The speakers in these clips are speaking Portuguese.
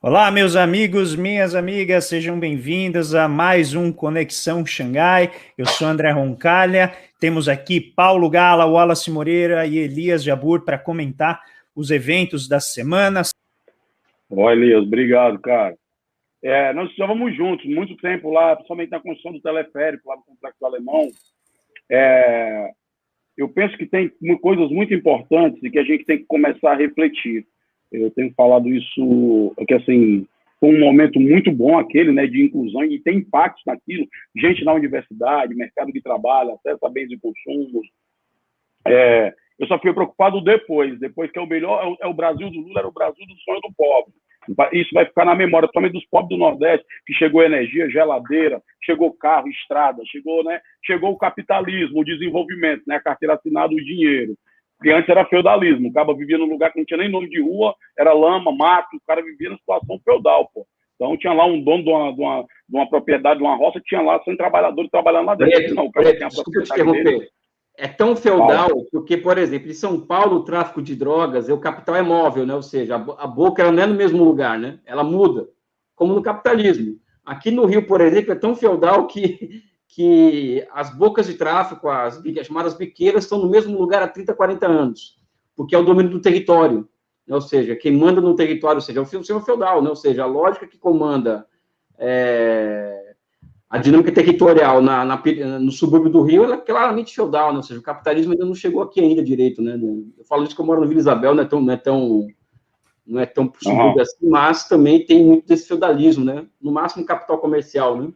Olá, meus amigos, minhas amigas, sejam bem-vindos a mais um Conexão Xangai. Eu sou André Roncalha, temos aqui Paulo Gala, Wallace Moreira e Elias Jabur para comentar os eventos da semana. Ó, Elias, obrigado, cara. Nós estávamos juntos muito tempo lá, principalmente na construção do teleférico, lá no Complexo Alemão. Eu penso que tem coisas muito importantes e que a gente tem que começar a refletir. Eu tenho falado isso, que assim, foi um momento muito bom aquele, né, de inclusão e tem impactos naquilo. Gente na universidade, mercado de trabalho, acesso a bens e consumos. Eu só fiquei preocupado depois que é o melhor, é o Brasil do Lula, era o Brasil do sonho do pobre. Isso vai ficar na memória, principalmente dos pobres do Nordeste, que chegou energia, geladeira, chegou carro, estrada, chegou o capitalismo, o desenvolvimento, né, a carteira assinada, o dinheiro. Porque antes era feudalismo, o cara vivia num lugar que não tinha nem nome de rua, era lama, mato, o cara vivia na situação feudal, pô. Então tinha lá um dono de uma propriedade, de uma roça, tinha lá 100 trabalhadores trabalhando lá dentro. Não, o cara tinha a desculpa te interromper. Dele. É tão feudal porque, por exemplo, em São Paulo, o tráfico de drogas, o capital é móvel, né? Ou seja, a boca ela não é no mesmo lugar, né? Ela muda, como no capitalismo. Aqui no Rio, por exemplo, é tão feudal que as bocas de tráfico, as chamadas biqueiras, estão no mesmo lugar há 30, 40 anos, porque é o domínio do território, né? Ou seja, quem manda no território, ou seja, é o sistema feudal, né? Ou seja, a lógica que comanda a dinâmica territorial no subúrbio do Rio, ela é claramente feudal, né? Ou seja, o capitalismo ainda não chegou aqui ainda direito, né? Eu falo isso que eu moro no Vila Isabel, não é tão subúrbio assim, mas também tem muito desse feudalismo, né? No máximo capital comercial, né?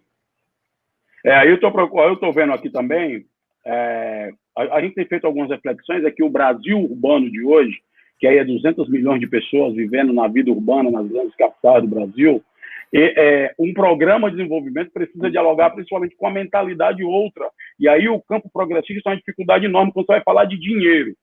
Aí eu estou vendo aqui também, a gente tem feito algumas reflexões, é que o Brasil urbano de hoje, que aí é 200 milhões de pessoas vivendo na vida urbana, nas grandes capitais do Brasil, um programa de desenvolvimento precisa dialogar principalmente com a mentalidade outra. E aí o campo progressista é uma dificuldade enorme quando você vai falar de dinheiro.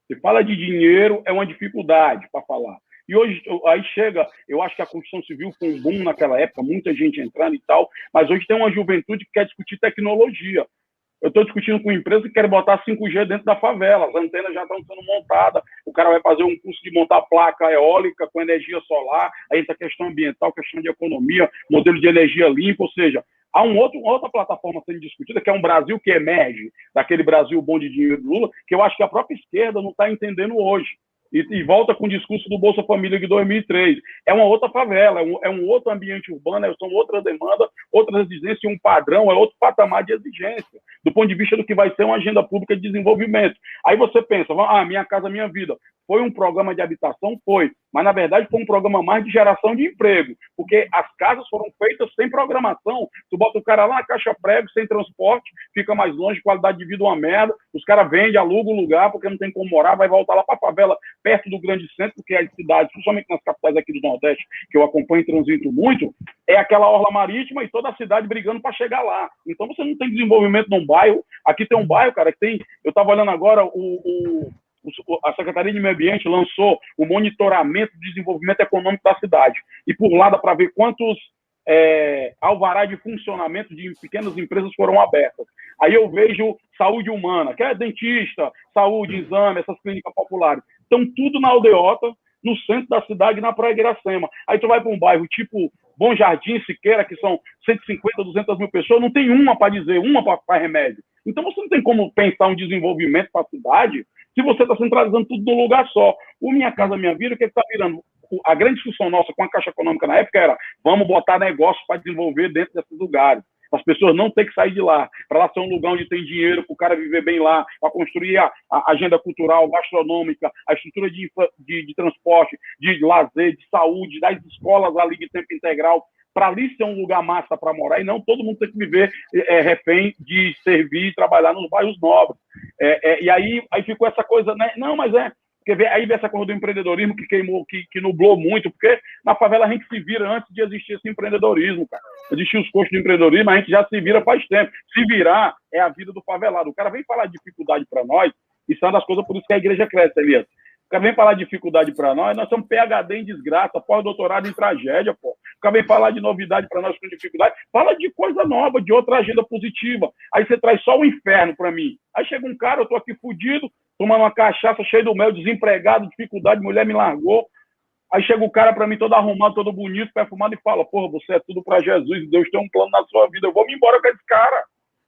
Você fala de dinheiro, é uma dificuldade para falar. E hoje, aí chega, eu acho que a construção civil foi um boom naquela época, muita gente entrando e tal, mas hoje tem uma juventude que quer discutir tecnologia. Eu estou discutindo com uma empresa que quer botar 5G dentro da favela, as antenas já estão sendo montadas, o cara vai fazer um curso de montar placa eólica com energia solar, aí entra a questão ambiental, questão de economia, modelo de energia limpa, ou seja, há uma outra plataforma sendo discutida, que é um Brasil que emerge daquele Brasil bom de dinheiro do Lula, que eu acho que a própria esquerda não está entendendo hoje. E volta com o discurso do Bolsa Família de 2003. É uma outra favela, é um outro ambiente urbano, são outras demandas, outras exigências, um padrão, é outro patamar de exigência, do ponto de vista do que vai ser uma agenda pública de desenvolvimento. Aí você pensa, Minha Casa Minha Vida, foi um programa de habitação? Foi, mas na verdade foi um programa mais de geração de emprego, porque as casas foram feitas sem programação, tu bota o cara lá na caixa prego, sem transporte, fica mais longe, qualidade de vida uma merda, os caras vendem, alugam o lugar, porque não tem como morar, vai voltar lá para a favela, perto do grande centro, porque as cidades, principalmente nas capitais aqui do Nordeste, que eu acompanho e transito muito, é aquela orla marítima e toda a cidade brigando para chegar lá. Então você não tem desenvolvimento num bairro. Aqui tem um bairro, cara, que tem... Eu estava olhando agora, a Secretaria de Meio Ambiente lançou o monitoramento do desenvolvimento econômico da cidade. E por lá dá para ver quantos alvará de funcionamento de pequenas empresas foram abertas. Aí eu vejo saúde humana, que é dentista, saúde, exame, essas clínicas populares. Estão tudo na aldeota, no centro da cidade, na Praia de Iracema. Aí tu vai para um bairro tipo Bom Jardim, Siqueira, que são 150, 200 mil pessoas, não tem uma para dizer, uma para remédio. Então você não tem como pensar um desenvolvimento para a cidade se você está centralizando tudo num lugar só. O Minha Casa Minha Vida, o que está virando? A grande discussão nossa com a Caixa Econômica na época era: vamos botar negócio para desenvolver dentro desses lugares. As pessoas não têm que sair de lá, para lá ser um lugar onde tem dinheiro, para o cara viver bem lá, para construir a agenda cultural, gastronômica, a estrutura de transporte, de lazer, de saúde, das escolas ali de tempo integral, para ali ser um lugar massa para morar, e não todo mundo tem que viver refém de servir e trabalhar nos bairros nobres. E aí ficou essa coisa, né? Não, mas porque aí vem essa coisa do empreendedorismo que queimou, que nublou muito, porque na favela a gente se vira antes de existir esse empreendedorismo, cara. Existiam os custos de empreendedorismo, a gente já se vira faz tempo. Se virar é a vida do favelado. O cara vem falar de dificuldade para nós, isso é uma das coisas por isso que a igreja cresce, Elias. O cara vem falar de dificuldade para nós somos PhD em desgraça, pós-doutorado em tragédia, pô. O cara vem falar de novidade para nós com dificuldade, fala de coisa nova, de outra agenda positiva. Aí você traz só o inferno para mim. Aí chega um cara, eu tô aqui fudido, tomando uma cachaça cheia do mel, desempregado, dificuldade, mulher me largou. Aí chega o cara para mim todo arrumado, todo bonito, perfumado e fala, porra, você é tudo para Jesus, Deus tem um plano na sua vida, eu vou me embora com esse cara.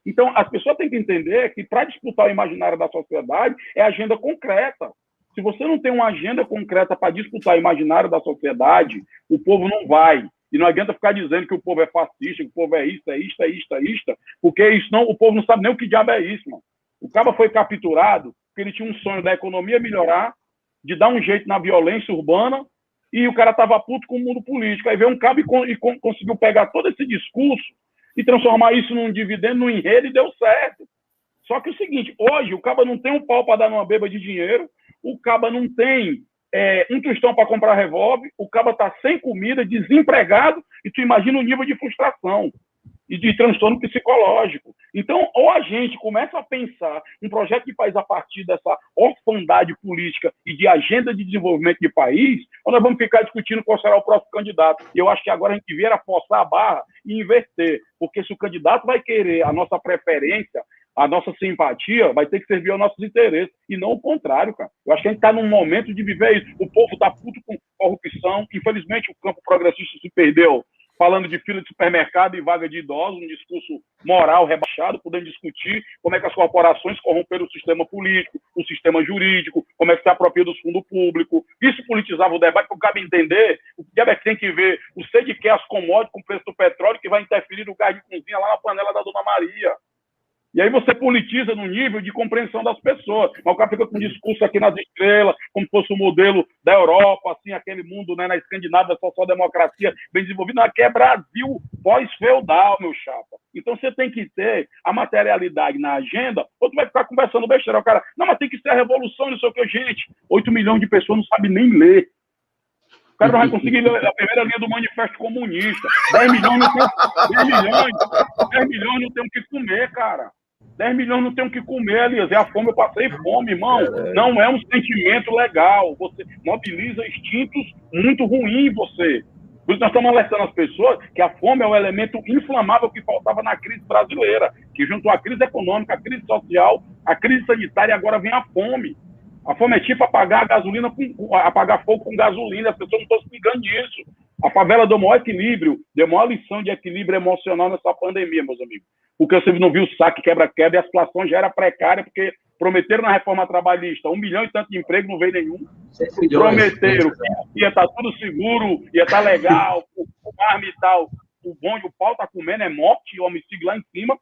Então, as pessoas têm que entender que para disputar o imaginário da sociedade é agenda concreta. Se você não tem uma agenda concreta para disputar o imaginário da sociedade, o povo não vai. E não adianta ficar dizendo que o povo é fascista, que o povo é isso, porque isso não, o povo não sabe nem o que diabo é isso, mano. O cara foi capturado porque ele tinha um sonho da economia melhorar, de dar um jeito na violência urbana, e o cara estava puto com o mundo político. Aí veio um cabo e conseguiu pegar todo esse discurso e transformar isso num dividendo, num enredo, e deu certo. Só que é o seguinte, hoje o caba não tem um pau para dar numa beba de dinheiro, o caba não tem um tostão para comprar revólver, o caba está sem comida, desempregado, e tu imagina o nível de frustração e de transtorno psicológico. Então, ou a gente começa a pensar um projeto de país a partir dessa orfandade política e de agenda de desenvolvimento de país, ou nós vamos ficar discutindo qual será o próximo candidato. E eu acho que agora a gente vier a forçar a barra e inverter, porque se o candidato vai querer a nossa preferência, a nossa simpatia, vai ter que servir aos nossos interesses, e não o contrário, cara. Eu acho que a gente está num momento de viver isso. O povo está puto com corrupção, infelizmente o campo progressista se perdeu falando de fila de supermercado e vaga de idosos, um discurso moral rebaixado, podendo discutir como é que as corporações corromperam o sistema político, o sistema jurídico, como é que se apropria dos fundos públicos. Isso politizava o debate, porque cabe entender o que é que tem que ver o sei de que as commodities com o preço do petróleo que vai interferir no gás de cozinha lá na panela da Dona Maria. E aí você politiza no nível de compreensão das pessoas. Mas o cara fica com um discurso aqui nas estrelas, como se fosse o modelo da Europa, assim, aquele mundo, né, na Escandinávia, social-democracia bem desenvolvida. Aqui é Brasil pós-feudal, meu chapa. Então você tem que ter a materialidade na agenda, ou tu vai ficar conversando besteira. O cara, não, mas tem que ser a revolução, não sei o que. Gente, 8 milhões de pessoas não sabem nem ler. O cara não vai conseguir ler a primeira linha do Manifesto Comunista. 10 milhões não tem o que comer, cara. 10 milhões não tem o que comer, Elias. É a fome, eu passei fome, irmão. Não é um sentimento legal. Você mobiliza instintos muito ruins em você. Por isso nós estamos alertando as pessoas que a fome é o elemento inflamável que faltava na crise brasileira, que junto à crise econômica, a crise social, a crise sanitária, agora vem a fome. A fome é tipo apagar fogo com gasolina. As pessoas não estão se ligando nisso. A favela deu maior equilíbrio, deu maior lição de equilíbrio emocional nessa pandemia, meus amigos. Porque você não viu o saque quebra-quebra e a situação já era precária, porque prometeram na reforma trabalhista 1 milhão e tanto de emprego, não veio nenhum. Prometeram que ia estar tudo seguro, ia estar legal, o arma e tal, o bonde, o pau está comendo, é morte, homicídio lá em cima.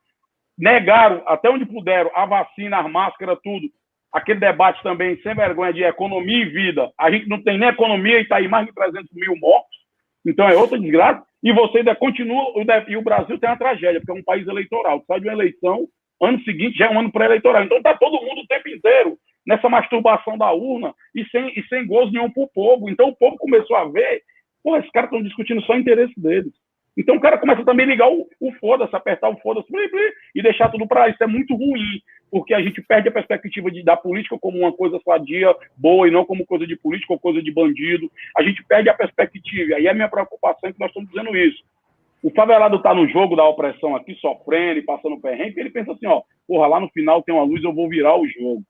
Negaram, até onde puderam, a vacina, as máscaras, tudo. Aquele debate também, sem vergonha, de economia e vida. A gente não tem nem economia e está aí mais de 300 mil mortos. Então é outra desgraça. E você ainda continua, e o Brasil tem uma tragédia, porque é um país eleitoral. Sai de uma eleição, ano seguinte já é um ano pré-eleitoral. Então está todo mundo o tempo inteiro nessa masturbação da urna e sem gozo nenhum para o povo. Então o povo começou a ver, pô, esses caras estão discutindo só o interesse deles. Então o cara começa também a ligar o foda-se, apertar o foda-se e deixar tudo para isso. É muito ruim, porque a gente perde a perspectiva da política como uma coisa sadia, boa, e não como coisa de política ou coisa de bandido. A gente perde a perspectiva. E aí é a minha preocupação que nós estamos dizendo isso. O favelado está no jogo da opressão aqui, sofrendo e passando perrengue, e ele pensa assim, ó, porra, lá no final tem uma luz, eu vou virar o jogo.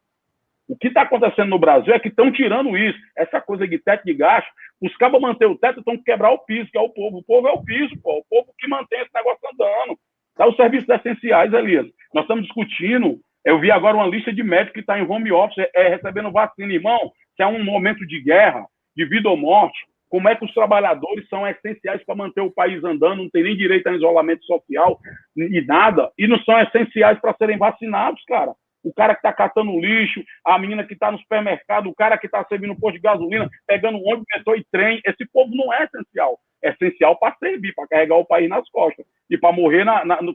O que está acontecendo no Brasil é que estão tirando isso, essa coisa de teto de gasto. Os cabos manter o teto estão quebrar o piso, que é o povo. O povo é o piso, pô. O povo que mantém esse negócio andando. Tá os serviços essenciais, Elias. Nós estamos discutindo. Eu vi agora uma lista de médicos que está em home office recebendo vacina. Irmão, se é um momento de guerra, de vida ou morte, como é que os trabalhadores são essenciais para manter o país andando, não tem nem direito a isolamento social e nada, e não são essenciais para serem vacinados, cara. O cara que está catando lixo, a menina que está no supermercado, o cara que está servindo posto de gasolina, pegando ônibus, metrô e trem, esse povo não é essencial. É essencial para servir, para carregar o país nas costas e para morrer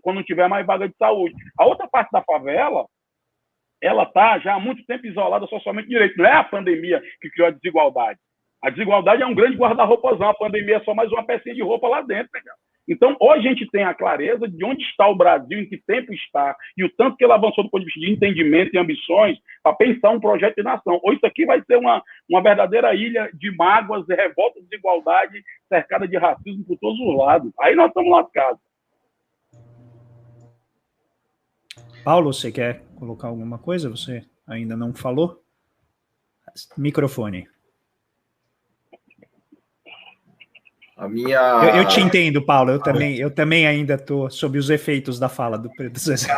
quando não tiver mais vaga de saúde. A outra parte da favela, ela está já há muito tempo isolada socialmente direito. Não é a pandemia que criou a desigualdade. A desigualdade é um grande guarda-roupazão. A pandemia é só mais uma pecinha de roupa lá dentro, né, cara? Então, hoje a gente tem a clareza de onde está o Brasil, em que tempo está, e o tanto que ele avançou do ponto de vista de entendimento e ambições para pensar um projeto de nação. Ou isso aqui vai ser uma verdadeira ilha de mágoas, de revolta, de desigualdade, cercada de racismo por todos os lados. Aí nós estamos lascados. Paulo, você quer colocar alguma coisa? Você ainda não falou? Microfone. Eu te entendo, Paulo. Eu também ainda estou sob os efeitos da fala do Preto Zezé.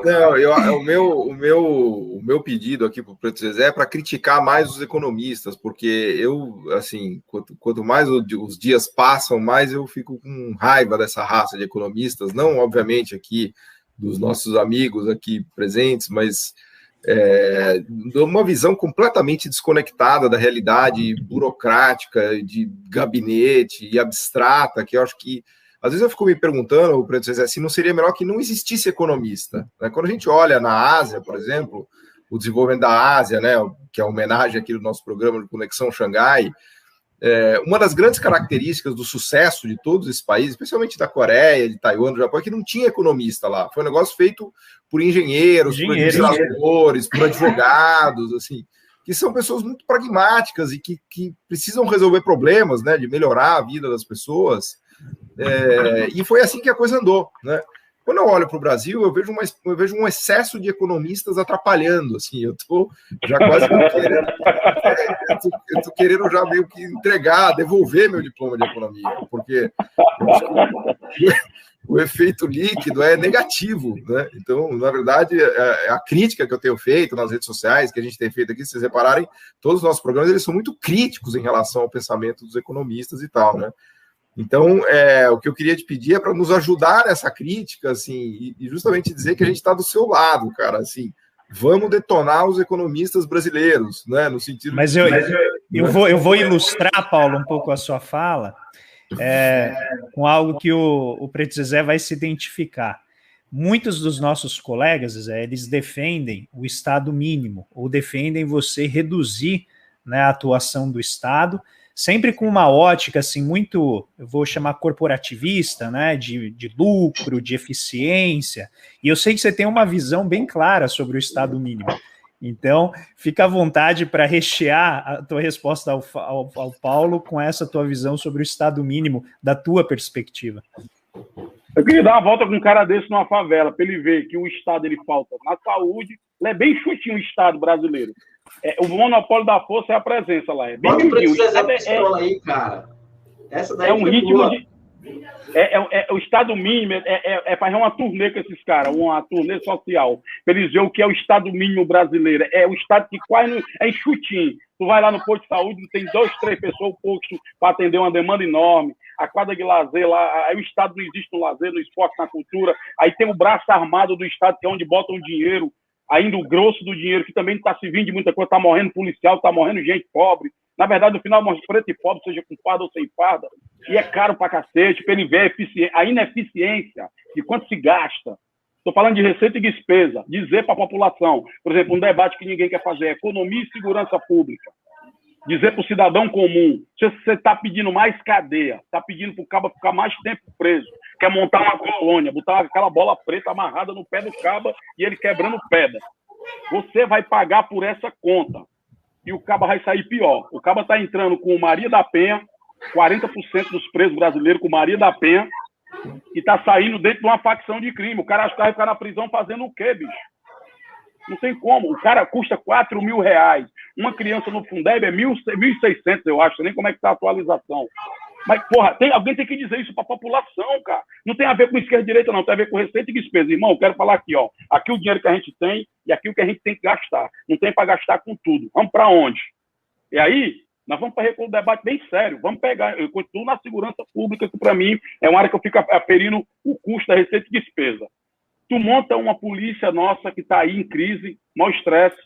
Não, o meu pedido aqui para o Preto Zezé é para criticar mais os economistas, porque assim, quanto mais os dias passam, mais eu fico com raiva dessa raça de economistas, não, obviamente, aqui dos nossos amigos aqui presentes, mas de uma visão completamente desconectada da realidade burocrática, de gabinete e abstrata, que eu acho que, às vezes eu fico me perguntando, Preto Zezé, se não seria melhor que não existisse economista, né? Quando a gente olha na Ásia, por exemplo, o desenvolvimento da Ásia, né, que é a homenagem aqui do nosso programa de Conexão Xangai, uma das grandes características do sucesso de todos esses países, especialmente da Coreia, de Taiwan, do Japão, é que não tinha economista lá. Foi um negócio feito por engenheiros, por administradores, por advogados, assim, que são pessoas muito pragmáticas e que precisam resolver problemas, né, de melhorar a vida das pessoas. E foi assim que a coisa andou, né? Quando eu olho para o Brasil, eu vejo um excesso de economistas atrapalhando, assim, eu estou já quase querendo, eu tô querendo já meio que devolver meu diploma de economia, porque o efeito líquido é negativo, né? Então, na verdade, a crítica que eu tenho feito nas redes sociais, que a gente tem feito aqui, se vocês repararem, todos os nossos programas, eles são muito críticos em relação ao pensamento dos economistas e tal, né? Então, o que eu queria te pedir é para nos ajudar nessa crítica, assim, e justamente dizer que a gente está do seu lado, cara, assim, vamos detonar os economistas brasileiros, né, no sentido... Mas eu vou ilustrar, Paulo, um pouco a sua fala, com algo que o Preto Zezé vai se identificar. Muitos dos nossos colegas, Zezé, eles defendem o Estado mínimo, ou defendem você reduzir, né, a atuação do Estado, sempre com uma ótica, assim, muito, eu vou chamar corporativista, né, de lucro, de eficiência, e eu sei que você tem uma visão bem clara sobre o Estado mínimo, então fica à vontade para rechear a tua resposta ao Paulo com essa tua visão sobre o Estado mínimo, da tua perspectiva. Eu queria dar uma volta com um cara desse numa favela, para ele ver que o Estado ele falta na saúde, ele é bem chutinho o Estado brasileiro. O monopólio da força é a presença lá. É bem aí, cara. Essa daí é um ritmo de... o Estado mínimo fazer uma turnê com esses caras, uma turnê social, para eles verem o que é o Estado mínimo brasileiro. É o Estado que quase não, é enxutinho. Tu vai lá no posto de saúde, tem 2, 3 pessoas, poucos, para atender uma demanda enorme. A quadra de lazer lá, aí o Estado não existe no lazer, no esporte, na cultura. Aí tem o braço armado do Estado, que é onde botam o dinheiro, ainda o grosso do dinheiro, que também está se vindo de muita coisa, está morrendo policial, está morrendo gente pobre. Na verdade, no final, morre preto e pobre, seja com farda ou sem farda. E é caro pra cacete, para ele ver a ineficiência de quanto se gasta. Estou falando de receita e despesa. Dizer para a população, por exemplo, um debate que ninguém quer fazer, economia e segurança pública. Dizer para o cidadão comum, se você está pedindo mais cadeia, está pedindo para o cabo ficar mais tempo preso, quer montar uma colônia, botar aquela bola preta amarrada no pé do cabo e ele quebrando pedra. Você vai pagar por essa conta. E o cabo vai sair pior. O cabo está entrando com o Maria da Penha, 40% dos presos brasileiros com Maria da Penha, e está saindo dentro de uma facção de crime. O cara acha que vai ficar na prisão fazendo o quê, bicho? Não tem como. O cara custa R$4.000. Uma criança no Fundeb é 1.600, eu acho. Nem como é que está a atualização. Mas, porra, alguém tem que dizer isso para a população, cara. Não tem a ver com esquerda e direita, não. Tem a ver com receita e despesa. Irmão, eu quero falar aqui, ó. Aqui o dinheiro que a gente tem e aqui o que a gente tem que gastar. Não tem para gastar com tudo. Vamos para onde? E aí, nós vamos para um debate bem sério. Vamos pegar... Eu continuo na segurança pública, que para mim é uma área que eu fico aferindo o custo da receita e despesa. Tu monta uma polícia nossa que está aí em crise, mau estresse,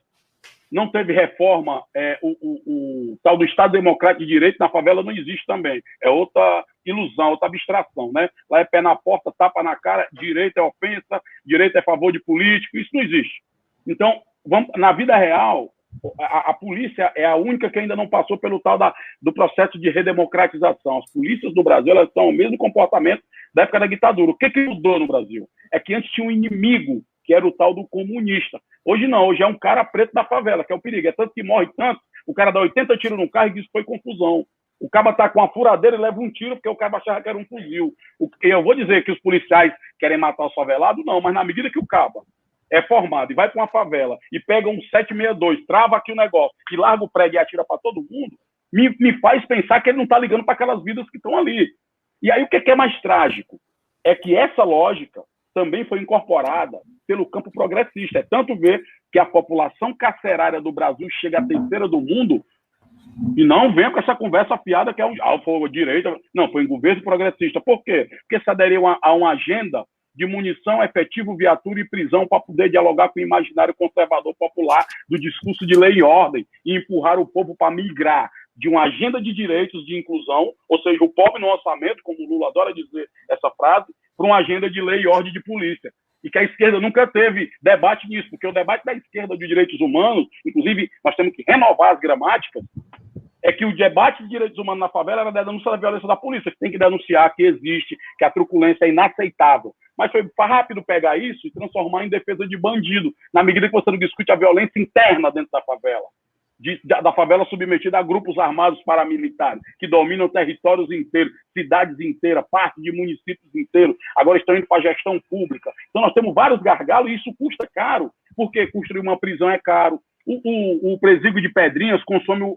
não teve reforma, o tal do Estado Democrático de Direito na favela não existe também. É outra ilusão, outra abstração, né? Lá é pé na porta, tapa na cara, direito é ofensa, direito é favor de político, isso não existe. Então, na vida real, a polícia é a única que ainda não passou pelo tal do processo de redemocratização. As polícias do Brasil, elas são o mesmo comportamento da época da ditadura. O que mudou no Brasil? É que antes tinha um inimigo, que era o tal do comunista. Hoje não, hoje é um cara preto da favela, que é o perigo. É tanto que morre tanto, o cara dá 80 tiros no carro e diz que foi confusão. O cara tá com a furadeira e leva um tiro porque o cara achava que era um fuzil. Eu vou dizer que os policiais querem matar o favelado? Não, mas na medida que o caba é formado e vai para uma favela e pega um 762, trava aqui o negócio e larga o prego e atira para todo mundo, me faz pensar que ele não está ligando para aquelas vidas que estão ali. E aí o que é mais trágico? É que essa lógica também foi incorporada pelo campo progressista. É tanto ver que a população carcerária do Brasil chega à terceira do mundo e não vem com essa conversa fiada que é foi direita. Não, foi um governo progressista. Por quê? Porque se aderiu a uma agenda de munição, efetivo, viatura e prisão para poder dialogar com o imaginário conservador popular do discurso de lei e ordem e empurrar o povo para migrar de uma agenda de direitos de inclusão, ou seja, o pobre no orçamento, como o Lula adora dizer essa frase, para uma agenda de lei e ordem de polícia. E que a esquerda nunca teve debate nisso, porque o debate da esquerda de direitos humanos, inclusive nós temos que renovar as gramáticas, é que o debate de direitos humanos na favela era da denúncia da violência da polícia, que tem que denunciar que existe, que a truculência é inaceitável. Mas foi rápido pegar isso e transformar em defesa de bandido, na medida que você não discute a violência interna dentro da favela. Da favela submetida a grupos armados paramilitares, que dominam territórios inteiros, cidades inteiras, parte de municípios inteiros, agora estão indo para a gestão pública. Então nós temos vários gargalos e isso custa caro, porque construir uma prisão é caro. O presídio de Pedrinhas consome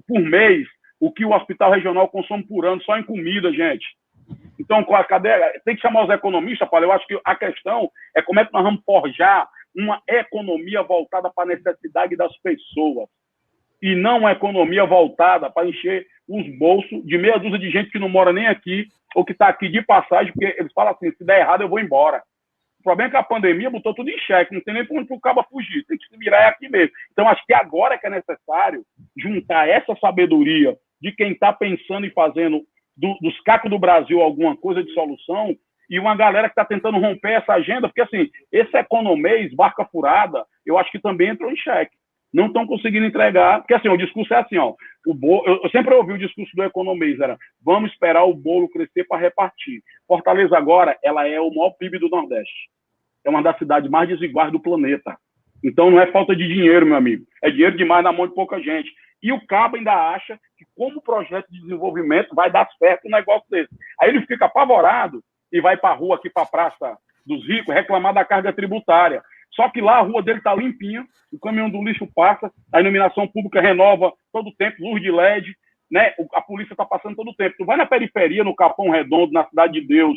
por mês o que o hospital regional consome por ano, só em comida, gente. Então, tem que chamar os economistas, Paulo. Eu acho que a questão é como é que nós vamos forjar uma economia voltada para a necessidade das pessoas e não uma economia voltada para encher os bolsos de meia dúzia de gente que não mora nem aqui ou que está aqui de passagem, porque eles falam assim, se der errado eu vou embora. O problema é que a pandemia botou tudo em xeque, não tem nem para onde o cabo fugir, tem que se virar aqui mesmo. Então, acho que agora é que é necessário juntar essa sabedoria de quem está pensando e fazendo dos cacos do Brasil alguma coisa de solução e uma galera que está tentando romper essa agenda, porque, assim, esse economês, barca furada, eu acho que também entrou em xeque. Não estão conseguindo entregar, porque, assim, o discurso é assim, ó, eu sempre ouvi o discurso do economês, era, vamos esperar o bolo crescer para repartir. Fortaleza agora, ela é o maior PIB do Nordeste. É uma das cidades mais desiguais do planeta. Então, não é falta de dinheiro, meu amigo. É dinheiro demais na mão de pouca gente. E o cabo ainda acha que, como projeto de desenvolvimento, vai dar certo um negócio desse. Aí ele fica apavorado e vai para a rua, aqui para a Praça dos Ricos, reclamar da carga tributária. Só que lá a rua dele está limpinha, o caminhão do lixo passa, a iluminação pública renova todo o tempo, luz de LED, né? A polícia está passando todo o tempo. Tu vai na periferia, no Capão Redondo, na Cidade de Deus,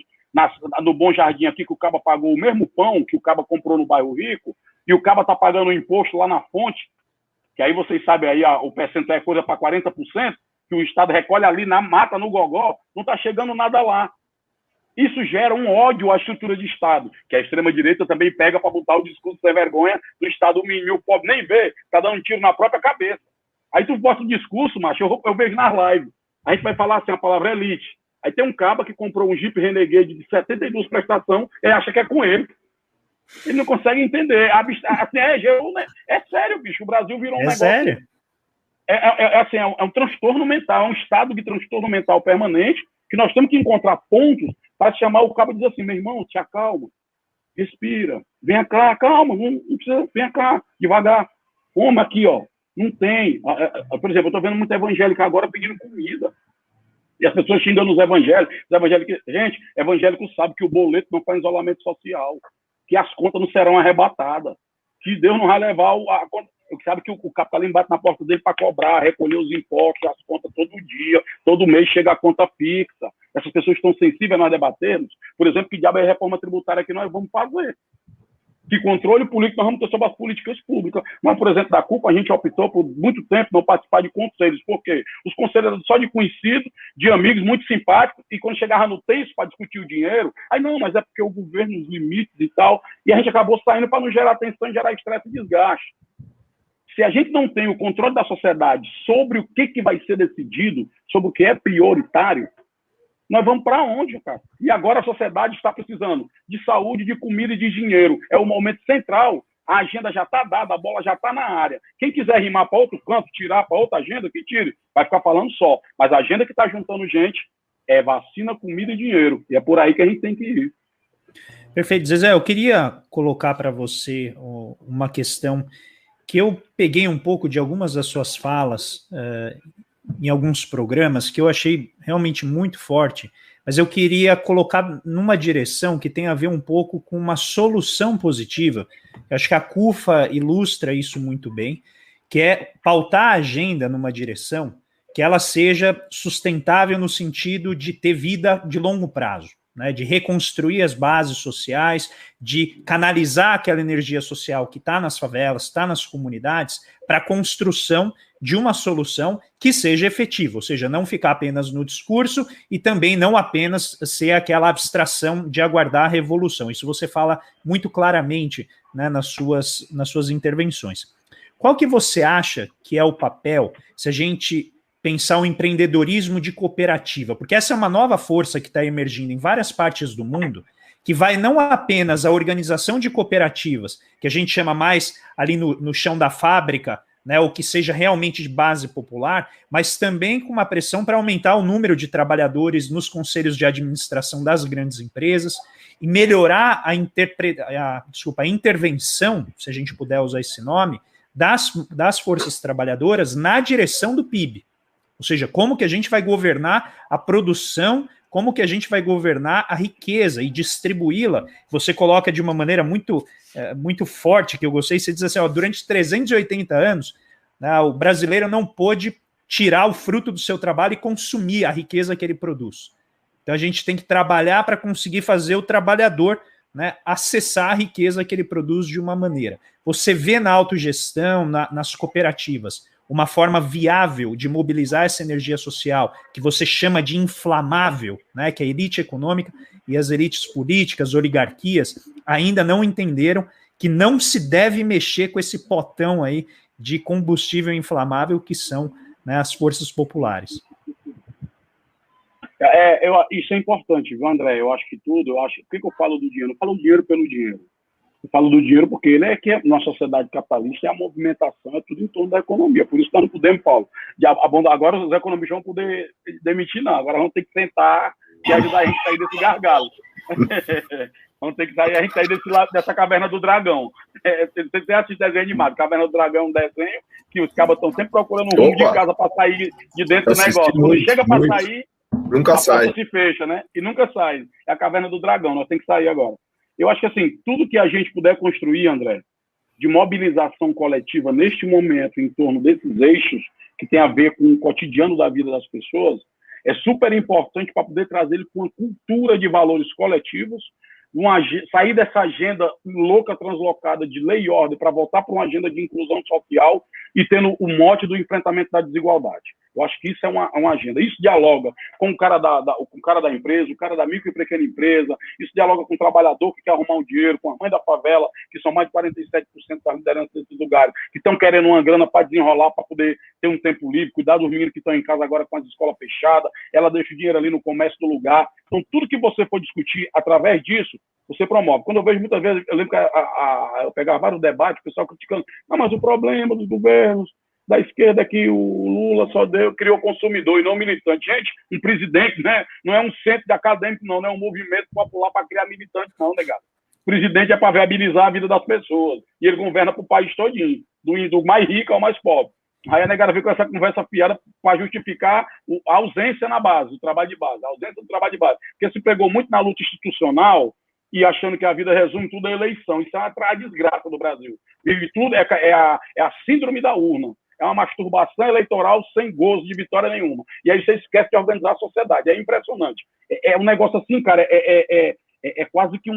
no Bom Jardim aqui, que o caba pagou o mesmo pão que o caba comprou no bairro Rico, e o caba está pagando o imposto lá na fonte, que aí vocês sabem aí, o percentual é coisa para 40%, que o Estado recolhe ali na mata, no gogó, não está chegando nada lá. Isso gera um ódio à estrutura de Estado, que a extrema-direita também pega para botar o discurso sem vergonha do Estado mínimo. O pobre nem vê, está dando um tiro na própria cabeça. Aí tu bota o discurso, macho, eu vejo nas lives. A gente vai falar assim, a palavra elite. Aí tem um caba que comprou um Jeep Renegade de 72 prestações e acha que é com ele. Ele não consegue entender. Assim, é sério, bicho. O Brasil virou um negócio... Sério? É um transtorno mental, é um estado de transtorno mental permanente que nós temos que encontrar pontos para chamar o cabo e dizer assim, meu irmão, te acalma, respira, vem cá, calma, não precisa, vem cá, devagar. Como aqui, ó, não tem. Por exemplo, eu estou vendo muita evangélica agora pedindo comida. E as pessoas xingando os evangélicos. Gente, evangélico sabe que o boleto não faz isolamento social, que as contas não serão arrebatadas, que Deus não vai levar a conta. Sabe que o capitalismo bate na porta dele para cobrar, recolher os impostos, as contas todo dia, todo mês chega a conta fixa. Essas pessoas estão sensíveis a nós debatermos. Por exemplo, que diabo é a reforma tributária que nós vamos fazer? Que controle político nós vamos ter sobre as políticas públicas. Mas, por exemplo, da CUP, a gente optou por muito tempo não participar de conselhos. Por quê? Os conselhos eram só de conhecidos, de amigos muito simpáticos, e quando chegava no texto para discutir o dinheiro, aí não, mas é porque o governo, os limites e tal, e a gente acabou saindo para não gerar tensão, gerar estresse e desgaste. Se a gente não tem o controle da sociedade sobre o que vai ser decidido, sobre o que é prioritário, nós vamos para onde, cara? E agora a sociedade está precisando de saúde, de comida e de dinheiro. É o momento central. A agenda já está dada, a bola já está na área. Quem quiser rimar para outro canto, tirar para outra agenda, que tire. Vai ficar falando só. Mas a agenda que está juntando gente é vacina, comida e dinheiro. E é por aí que a gente tem que ir. Perfeito. Zezé, eu queria colocar para você uma questão que eu peguei um pouco de algumas das suas falas em alguns programas que eu achei realmente muito forte, mas eu queria colocar numa direção que tem a ver um pouco com uma solução positiva. Eu acho que a CUFA ilustra isso muito bem, que é pautar a agenda numa direção que ela seja sustentável no sentido de ter vida de longo prazo, né, de reconstruir as bases sociais, de canalizar aquela energia social que está nas favelas, está nas comunidades, para a construção de uma solução que seja efetiva, ou seja, não ficar apenas no discurso e também não apenas ser aquela abstração de aguardar a revolução. Isso você fala muito claramente, né, nas suas intervenções. Qual que você acha que é o papel, se a gente pensar o empreendedorismo de cooperativa? Porque essa é uma nova força que está emergindo em várias partes do mundo, que vai não apenas a organização de cooperativas, que a gente chama mais ali no chão da fábrica, né, ou que seja realmente de base popular, mas também com uma pressão para aumentar o número de trabalhadores nos conselhos de administração das grandes empresas e melhorar a intervenção, se a gente puder usar esse nome, das forças trabalhadoras na direção do PIB. Ou seja, como que a gente vai governar a produção, como que a gente vai governar a riqueza e distribuí-la. Você coloca de uma maneira muito forte, que eu gostei, você diz assim, ó, durante 380 anos, né, o brasileiro não pôde tirar o fruto do seu trabalho e consumir a riqueza que ele produz. Então a gente tem que trabalhar para conseguir fazer o trabalhador, né, acessar a riqueza que ele produz de uma maneira. Você vê na autogestão, nas cooperativas, uma forma viável de mobilizar essa energia social, que você chama de inflamável, né, que a elite econômica e as elites políticas, oligarquias, ainda não entenderam que não se deve mexer com esse potão aí de combustível inflamável que são, né, as forças populares. Isso é importante, viu, André? Eu acho que por que eu falo do dinheiro? Eu falo do dinheiro pelo dinheiro. Eu falo do dinheiro porque ele que na sociedade capitalista é a movimentação, é tudo em torno da economia. Por isso nós não podemos, Paulo. Agora os economistas vão poder demitir, não. Agora vão ter que tentar e ajudar a gente a sair desse gargalo. Vamos ter que sair, a gente sair dessa caverna do dragão. Você assiste desenho animado, Caverna do Dragão é um desenho que os cabas estão sempre procurando um rumo de casa para sair de dentro do negócio. Quando chega para sair, nunca sai. Se fecha, né? E nunca sai. É a caverna do dragão, nós temos que sair agora. Eu acho que, assim, tudo que a gente puder construir, André, de mobilização coletiva neste momento em torno desses eixos que tem a ver com o cotidiano da vida das pessoas, é super importante para poder trazer ele com uma cultura de valores coletivos, sair dessa agenda louca, translocada de lei e ordem para voltar para uma agenda de inclusão social e tendo o mote do enfrentamento da desigualdade. Eu acho que isso é uma agenda. Isso dialoga com o cara da empresa, o cara da micro e pequena empresa, isso dialoga com o trabalhador que quer arrumar um dinheiro, com a mãe da favela, que são mais de 47% das lideranças desses lugares, que estão querendo uma grana para desenrolar, para poder ter um tempo livre, cuidar dos meninos que estão em casa agora com as escolas fechadas, ela deixa o dinheiro ali no comércio do lugar. Então, tudo que você for discutir através disso, você promove. Quando eu vejo muitas vezes, eu lembro que eu pegava vários debates, o pessoal criticando, não, mas o problema dos governos da esquerda é que o Lula só criou consumidor e não militante. Gente, um presidente, né, não é um centro de acadêmico, não é um movimento popular para criar militante, não, negado. O presidente é para viabilizar a vida das pessoas. E ele governa para o país todinho, do mais rico ao mais pobre. Aí a negada veio com essa conversa fiada para justificar a ausência na base, o trabalho de base, a ausência do trabalho de base. Porque se pegou muito na luta institucional e achando que a vida resume tudo a eleição. Isso é uma desgraça do Brasil. Vive tudo, é a síndrome da urna. É uma masturbação eleitoral sem gozo de vitória nenhuma. E aí você esquece de organizar a sociedade. É impressionante. É um negócio assim, cara, é quase que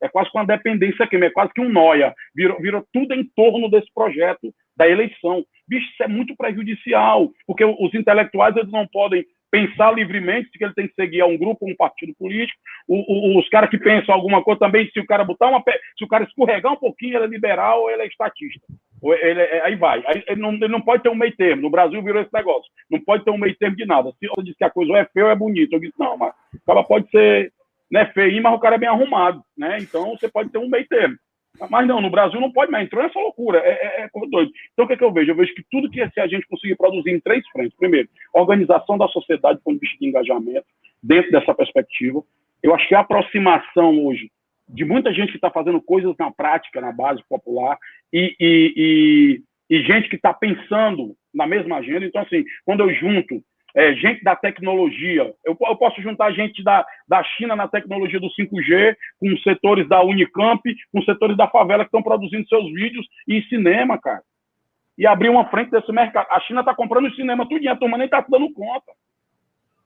é quase que uma dependência química, é quase que um nóia. Virou tudo em torno desse projeto da eleição. Bicho, isso é muito prejudicial, porque os intelectuais eles não podem pensar livremente que ele tem que seguir a um grupo, um partido político. Os caras que pensam alguma coisa também, se o cara se o cara escorregar um pouquinho, ele é liberal ou ele é estatista. Aí vai. Ele não pode ter um meio termo. No Brasil virou esse negócio. Não pode ter um meio termo de nada. Se você diz que a coisa ou é feia ou é bonita, eu disse, não, mas o cara pode ser, né, feio, mas o cara é bem arrumado, né? Então você pode ter um meio termo. Mas não, no Brasil não pode mais. Entrou nessa loucura. É doido. Então o que eu vejo? Eu vejo que tudo que a gente conseguir produzir em 3 frentes. Primeiro, organização da sociedade com bicho de engajamento, dentro dessa perspectiva. Eu acho que a aproximação hoje de muita gente que está fazendo coisas na prática, na base popular, e gente que está pensando na mesma agenda. Então, assim, quando eu junto gente da tecnologia, eu posso juntar gente da China na tecnologia do 5G, com setores da Unicamp, com setores da favela que estão produzindo seus vídeos e cinema, cara. e abrir uma frente desse mercado. A China está comprando o cinema tudinho, a turma nem está dando conta.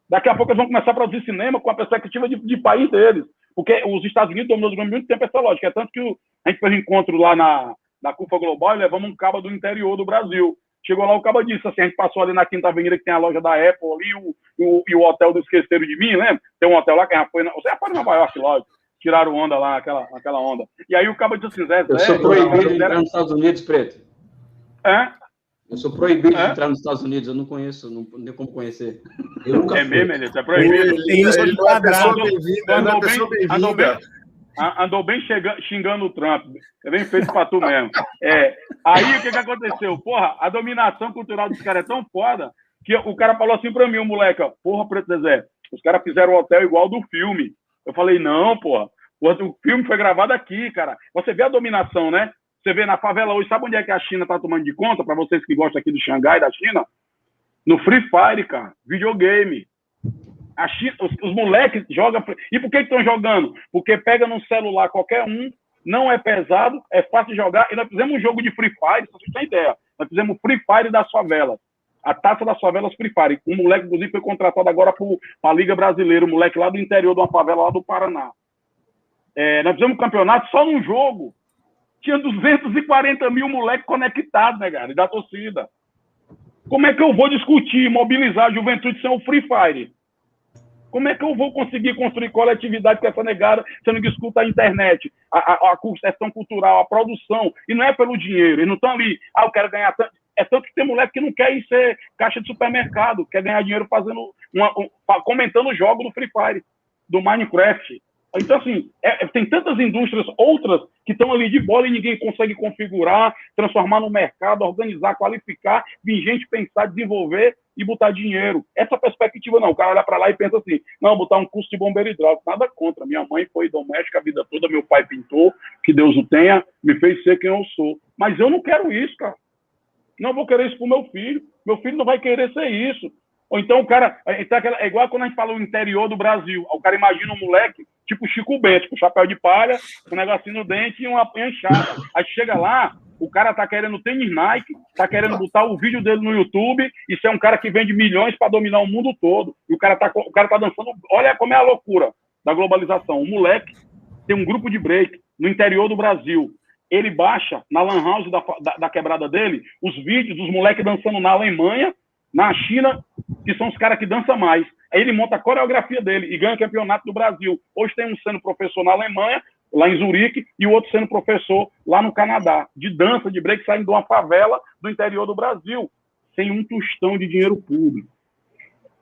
Daqui a pouco eles vão começar a produzir cinema com a perspectiva de país deles. Porque os Estados Unidos dominou durante muito tempo essa lógica. É tanto que a gente fez um encontro lá na CUFA Global e levamos um cabo do interior do Brasil. Chegou lá, o cabo disse assim, a gente passou ali na Quinta Avenida, que tem a loja da Apple ali, e o hotel do Esqueceram de Mim, lembra? Tem um hotel lá que você já foi em Nova York, lógico. Tiraram onda lá, aquela onda. E aí o cabo disse assim, Zé... Eu sou proibido de entrar nos Estados Unidos, Preto. Eu sou proibido de entrar nos Estados Unidos, eu não conheço, não tenho como conhecer. Eu nunca fui. Mesmo, ele é proibido. Ele não é pessoa bem-vinda, andou bem xingando o Trump. É bem feito pra tu mesmo. Aí o que aconteceu? Porra, a dominação cultural dos caras é tão foda que o cara falou assim pra mim, o moleque, ó, porra, Preto Zezé, os caras fizeram um hotel igual do filme. Eu falei, não, porra, o filme foi gravado aqui, cara. Você vê a dominação, né? Você vê na favela hoje, sabe onde é que a China tá tomando de conta? Para vocês que gostam aqui do Xangai, da China? No Free Fire, cara. Videogame. A China, os moleques jogam... E por que estão jogando? Porque pega num celular qualquer um, não é pesado, é fácil de jogar. E nós fizemos um jogo de Free Fire, se vocês têm ideia. Nós fizemos Free Fire das favelas. A taça das favelas Free Fire. Um moleque, inclusive, foi contratado agora para a Liga Brasileira. Um moleque lá do interior de uma favela lá do Paraná. Nós fizemos um campeonato só num jogo. Tinha 240 mil moleques conectados, né, cara, da torcida. Como é que eu vou discutir, mobilizar a juventude sem o Free Fire? Como é que eu vou conseguir construir coletividade com essa negada, sendo que escuta a internet, a questão cultural, a produção, e não é pelo dinheiro, eles não estão ali, eu quero ganhar tanto. É tanto que tem moleque que não quer ir ser caixa de supermercado, quer ganhar dinheiro fazendo comentando o jogo do Free Fire, do Minecraft. Então, assim, tem tantas indústrias, outras, que estão ali de bola e ninguém consegue configurar, transformar no mercado, organizar, qualificar, vir gente pensar, desenvolver e botar dinheiro. Essa perspectiva não. O cara olha para lá e pensa assim, não, botar um curso de bombeiro hidráulico. Nada contra. Minha mãe foi doméstica a vida toda, meu pai pintou, que Deus o tenha, me fez ser quem eu sou. Mas eu não quero isso, cara. Não vou querer isso pro meu filho. Meu filho não vai querer ser isso. Ou então o cara... É igual quando a gente fala o interior do Brasil. O cara imagina um moleque tipo Chico Bento, com chapéu de palha, com um negocinho no dente e uma enxada. Aí chega lá, o cara tá querendo tênis Nike, tá querendo botar o vídeo dele no YouTube, e isso é um cara que vende milhões para dominar o mundo todo. E o cara tá dançando... Olha como é a loucura da globalização. O moleque tem um grupo de break no interior do Brasil. Ele baixa na lan house da quebrada dele os vídeos dos moleques dançando na Alemanha, na China, que são os caras que dançam mais. Aí ele monta a coreografia dele e ganha o campeonato do Brasil. Hoje tem um sendo professor na Alemanha, lá em Zurique, e o outro sendo professor lá no Canadá, de dança, de break, saindo de uma favela do interior do Brasil, sem um tostão de dinheiro público.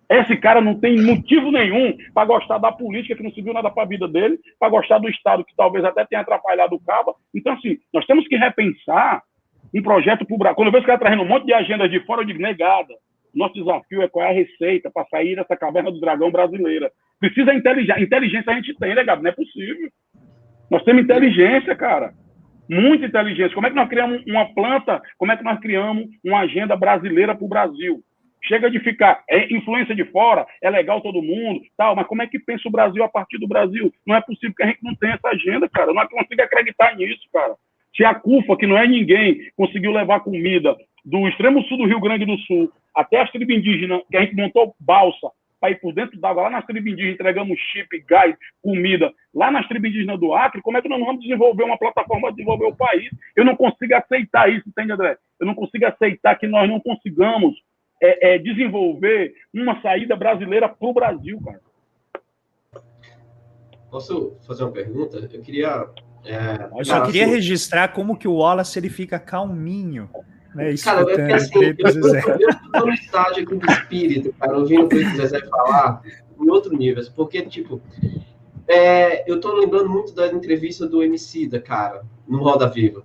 Esse cara não tem motivo nenhum para gostar da política, que não serviu nada para a vida dele, para gostar do Estado, que talvez até tenha atrapalhado o cabo. Então, assim, nós temos que repensar um projeto para o Brasil. Quando eu vejo que está trazendo um monte de agendas de fora, eu digo, negada. Nosso desafio é qual é a receita para sair dessa caverna do dragão brasileira. Precisa inteligência. Inteligência a gente tem, né, Gabi? Não é possível. Nós temos inteligência, cara. Muita inteligência. Como é que nós criamos uma planta? Como é que nós criamos uma agenda brasileira para o Brasil? Chega de ficar, influência de fora, é legal todo mundo, tal, mas como é que pensa o Brasil a partir do Brasil? Não é possível que a gente não tenha essa agenda, cara. Eu não consigo acreditar nisso, cara. Se a CUFA, que não é ninguém, conseguiu levar comida do extremo sul do Rio Grande do Sul até as tribos indígenas, que a gente montou balsa para ir por dentro d'água, lá nas tribos indígenas, entregamos chip, gás, comida, lá nas tribos indígenas do Acre, como é que nós vamos desenvolver uma plataforma para desenvolver o país? Eu não consigo aceitar isso, entende, André? Eu não consigo aceitar que nós não consigamos desenvolver uma saída brasileira para o Brasil, cara. Posso fazer uma pergunta? Eu queria... eu só queria registrar como que o Wallace ele fica calminho, né? Cara, é que assim, eu tô no estágio aqui do espírito, cara, ouvindo o que o Zezé falar em outro nível, porque, tipo, eu tô lembrando muito da entrevista do Emicida, cara, no Roda Viva,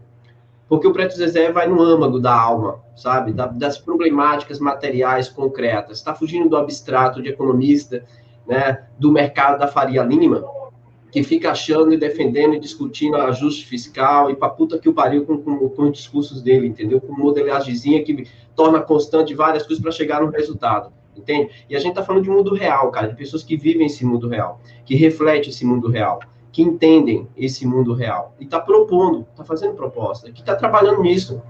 porque o Preto Zezé vai no âmago da alma, sabe, das problemáticas materiais concretas, está fugindo do abstrato de economista, né, do mercado da Faria Lima, que fica achando e defendendo e discutindo ajuste fiscal e pra puta que o pariu com os discursos dele, entendeu? Com modelagemzinha que torna constante várias coisas para chegar no resultado, entende? E a gente tá falando de um mundo real, cara, de pessoas que vivem esse mundo real, que refletem esse mundo real. que entendem esse mundo real e está propondo, está fazendo proposta, que está trabalhando nisso.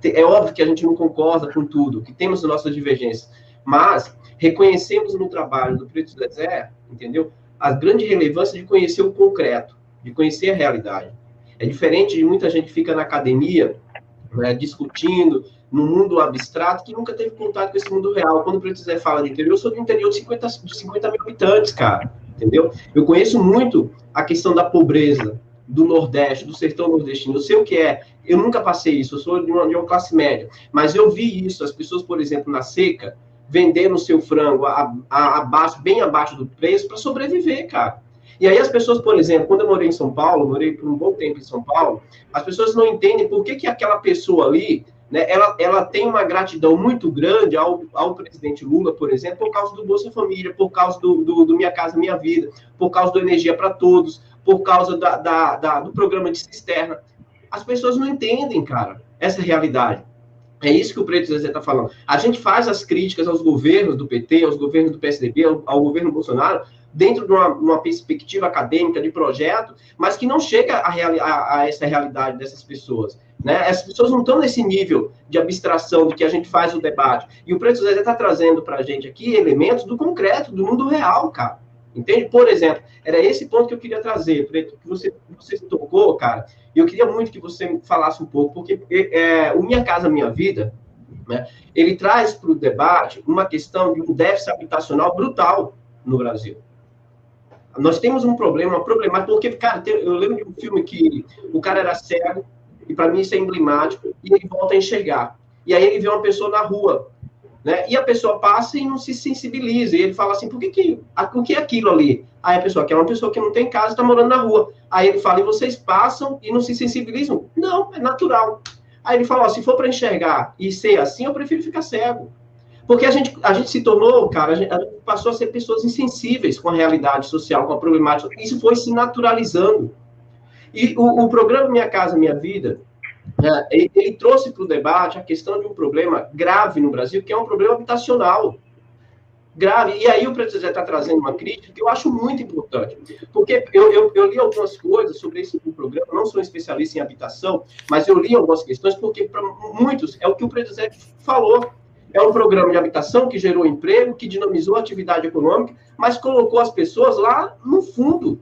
É óbvio que a gente não concorda com tudo, que temos nossas divergências, mas reconhecemos no trabalho do Preto Zezé, entendeu? A grande relevância de conhecer o concreto, de conhecer a realidade. É diferente de muita gente que fica na academia, né, discutindo no mundo abstrato, que nunca teve contato com esse mundo real. Quando o Preto Zezé fala de interior, eu sou do interior de 50 mil habitantes, cara. Entendeu? Eu conheço muito a questão da pobreza do Nordeste, do sertão nordestino. Eu sei o que é. Eu nunca passei isso. Eu sou de uma classe média. Mas eu vi isso. As pessoas, por exemplo, na seca, venderam o seu frango bem abaixo do preço para sobreviver, cara. E aí as pessoas, por exemplo, quando eu morei em São Paulo, morei por um bom tempo em São Paulo, as pessoas não entendem por que aquela pessoa ali, né, ela tem uma gratidão muito grande ao presidente Lula, por exemplo, por causa do Bolsa Família, por causa do Minha Casa Minha Vida, por causa do Energia para Todos, por causa do programa de cisterna. As pessoas não entendem, cara, essa realidade. É isso que o Preto Zezé está falando. A gente faz as críticas aos governos do PT, aos governos do PSDB, ao governo Bolsonaro, dentro de uma perspectiva acadêmica de projeto, mas que não chega a essa realidade dessas pessoas. Né? As pessoas não estão nesse nível de abstração de que a gente faz o debate. E o Preto Zezé está trazendo para a gente aqui elementos do concreto, do mundo real, cara. Entende? Por exemplo, era esse ponto que eu queria trazer, Preto, que você tocou, cara, e eu queria muito que você falasse um pouco, porque o Minha Casa Minha Vida, né, ele traz para o debate uma questão de um déficit habitacional brutal no Brasil. Nós temos um problema, porque, cara, eu lembro de um filme que o cara era cego, e para mim isso é emblemático, e ele volta a enxergar. E aí ele vê uma pessoa na rua, né? E a pessoa passa e não se sensibiliza, e ele fala assim, o que é aquilo ali? Aí a pessoa, que é uma pessoa que não tem casa, está morando na rua. Aí ele fala, e vocês passam e não se sensibilizam? Não, é natural. Aí ele fala, ó, se for para enxergar e ser assim, eu prefiro ficar cego. Porque a gente se tornou, cara, a gente passou a ser pessoas insensíveis com a realidade social, com a problemática. Isso foi se naturalizando. E o programa Minha Casa Minha Vida, ele trouxe para o debate a questão de um problema grave no Brasil, que é um problema habitacional. Grave. E aí o Preto Zezé está trazendo uma crítica que eu acho muito importante. Porque eu li algumas coisas sobre esse programa, não sou especialista em habitação, mas eu li algumas questões, porque para muitos é o que o Preto Zezé falou. É um programa de habitação que gerou emprego, que dinamizou a atividade econômica, mas colocou as pessoas lá no fundo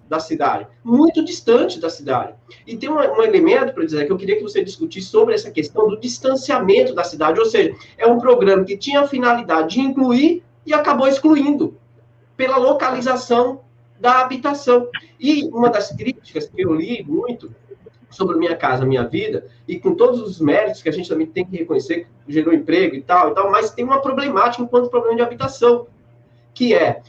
da cidade, muito distante da cidade. E tem um elemento, para dizer, que eu queria que você discutisse sobre essa questão do distanciamento da cidade, ou seja, é um programa que tinha a finalidade de incluir e acabou excluindo, pela localização da habitação. E uma das críticas que eu li muito sobre Minha Casa Minha Vida, e com todos os méritos que a gente também tem que reconhecer, que gerou emprego e tal, mas tem uma problemática enquanto problema de habitação, que é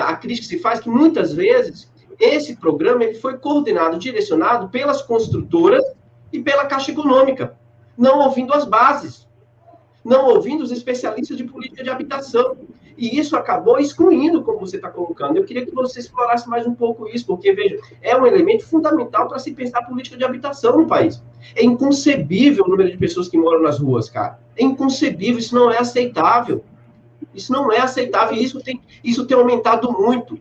a crítica que se faz que muitas vezes esse programa ele foi coordenado, direcionado pelas construtoras e pela Caixa Econômica, não ouvindo as bases, não ouvindo os especialistas de política de habitação. E isso acabou excluindo, como você está colocando. Eu queria que você explorasse mais um pouco isso, porque, veja, é um elemento fundamental para se pensar a política de habitação no país. É inconcebível o número de pessoas que moram nas ruas, cara. É inconcebível, isso não é aceitável. Isso não é aceitável, e isso tem aumentado muito.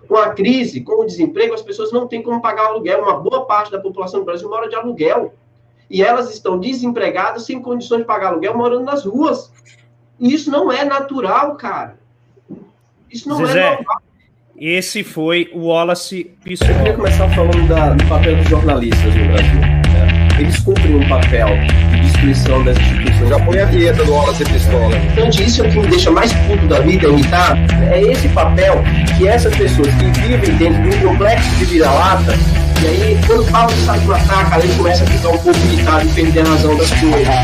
Com a crise, com o desemprego, as pessoas não têm como pagar aluguel. Uma boa parte da população do Brasil mora de aluguel. E elas estão desempregadas, sem condições de pagar aluguel, morando nas ruas. E isso não é natural, cara. Isso não Zezé, é normal. Esse foi o Wallace Pistola. Eu queria começar falando do papel dos jornalistas no Brasil. Né? Eles cumprem um papel de destruição das instituições. Já põe a vinheta do Wallace Pistola. Então, isso é o que me deixa mais puto da vida, irritado. É esse papel que essas pessoas que vivem dentro de um complexo de vira-lata, e aí, quando falam de Estado do ataque, ele começa a ficar um pouco irritado e perder a razão das coisas.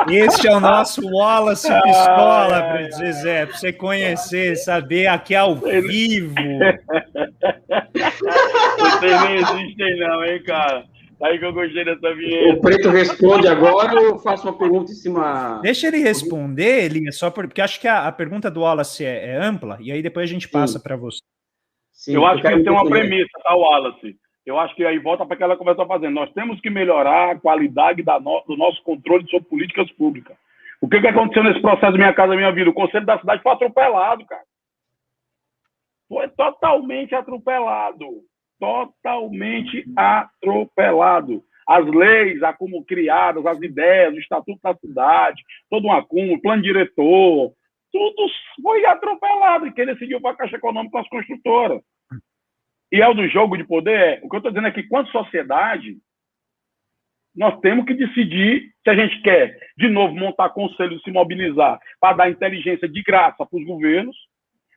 Este é o nosso Wallace Pistola, para dizer, Zé, para você conhecer, saber aqui ao vivo. Vocês nem existem não, hein, cara? Aí que eu gostei dessa vinheta. O Preto responde agora ou eu faço uma pergunta em cima... Deixa ele responder, Elias, só porque acho que a pergunta do Wallace é ampla, e aí depois a gente passa para você. Sim, eu acho que ele tem uma premissa, tá, Wallace? Eu acho que aí volta para aquela conversa fazendo. Nós temos que melhorar a qualidade do nosso controle sobre políticas públicas. O que aconteceu nesse processo Minha Casa Minha Vida? O Conselho da Cidade foi atropelado, cara. Foi totalmente atropelado. Totalmente atropelado. As leis como criadas, as ideias, o Estatuto da Cidade, todo um acúmulo, plano diretor, tudo foi atropelado. E quem decidiu foi a Caixa Econômica com as construtoras. E é o do jogo de poder. O que eu estou dizendo é que, quanto sociedade, nós temos que decidir se a gente quer, de novo, montar conselhos, se mobilizar para dar inteligência de graça para os governos,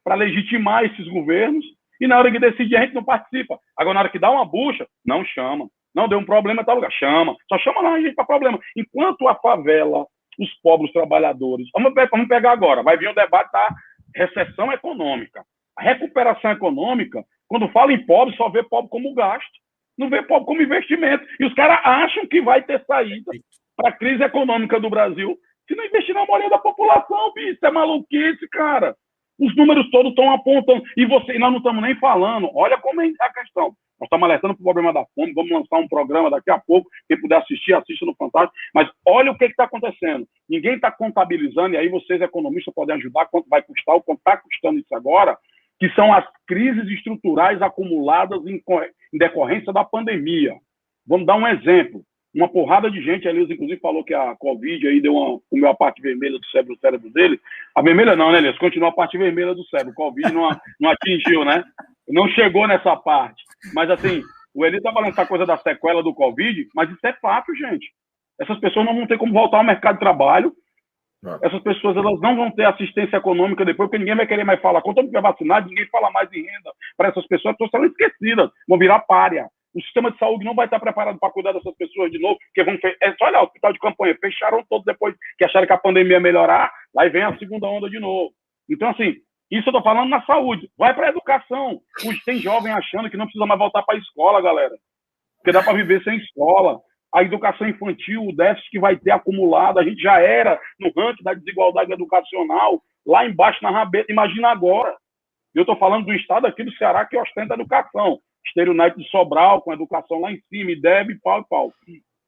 para legitimar esses governos, e na hora que decidir a gente não participa. Agora, na hora que dá uma bucha, não chama. Não deu um problema em tal lugar, chama. Só chama não a gente para problema. Enquanto a favela, os pobres trabalhadores... Vamos pegar agora, vai vir o debate da recessão econômica. A recuperação econômica, quando fala em pobre, só vê pobre como gasto, não vê pobre como investimento. E os caras acham que vai ter saída para a crise econômica do Brasil se não investir na maioria da população, bicho. Isso é maluquice, cara. Os números todos estão apontando. E nós não estamos nem falando. Olha como é a questão. Nós estamos alertando para o problema da fome. Vamos lançar um programa daqui a pouco. Quem puder assistir, assista no Fantástico. Mas olha o que está acontecendo. Ninguém está contabilizando, e aí vocês, economistas, podem ajudar quanto vai custar, o quanto está custando isso agora, que são as crises estruturais acumuladas em decorrência da pandemia. Vamos dar um exemplo. Uma porrada de gente, a Elias, inclusive, falou que a Covid aí comeu a parte vermelha do cérebro dele. A vermelha não, né, Elias? Continua a parte vermelha do cérebro. O Covid não atingiu, né? Não chegou nessa parte. Mas, assim, o Elias está falando essa coisa da sequela do Covid, mas isso é fato, gente. Essas pessoas não vão ter como voltar ao mercado de trabalho. Essas pessoas elas não vão ter assistência econômica depois, porque ninguém vai querer mais falar. Quando tiver vacinado, ninguém fala mais em renda para essas pessoas. As pessoas serão esquecidas, vão virar pária. O sistema de saúde não vai estar preparado para cuidar dessas pessoas de novo, porque só olha, o hospital de campanha, fecharam todos depois que acharam que a pandemia ia melhorar, lá vem a segunda onda de novo. Então, assim, isso eu estou falando na saúde. Vai para a educação. Tem jovem achando que não precisa mais voltar para a escola, galera. Porque dá para viver sem escola. A educação infantil, o déficit que vai ter acumulado, a gente já era no ranking da desigualdade educacional, lá embaixo na rabeta, imagina agora. Eu estou falando do estado aqui do Ceará que ostenta a educação. Esteiro Neto de Sobral, com a educação lá em cima, IDEB, pau.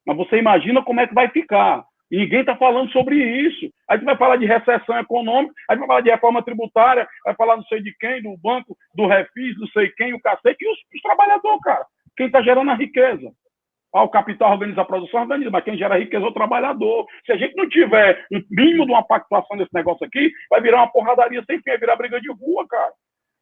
Mas você imagina como é que vai ficar. E ninguém está falando sobre isso. Aí você vai falar de recessão econômica, aí vai falar de reforma tributária, vai falar não sei de quem, do banco, do refis, não sei quem, o cacete, e os trabalhadores, cara. Quem está gerando a riqueza? O capital organiza a produção, organiza, mas quem gera riqueza é o trabalhador. Se a gente não tiver um mínimo de uma pactuação desse negócio aqui, vai virar uma porradaria sem fim, vai virar briga de rua, cara.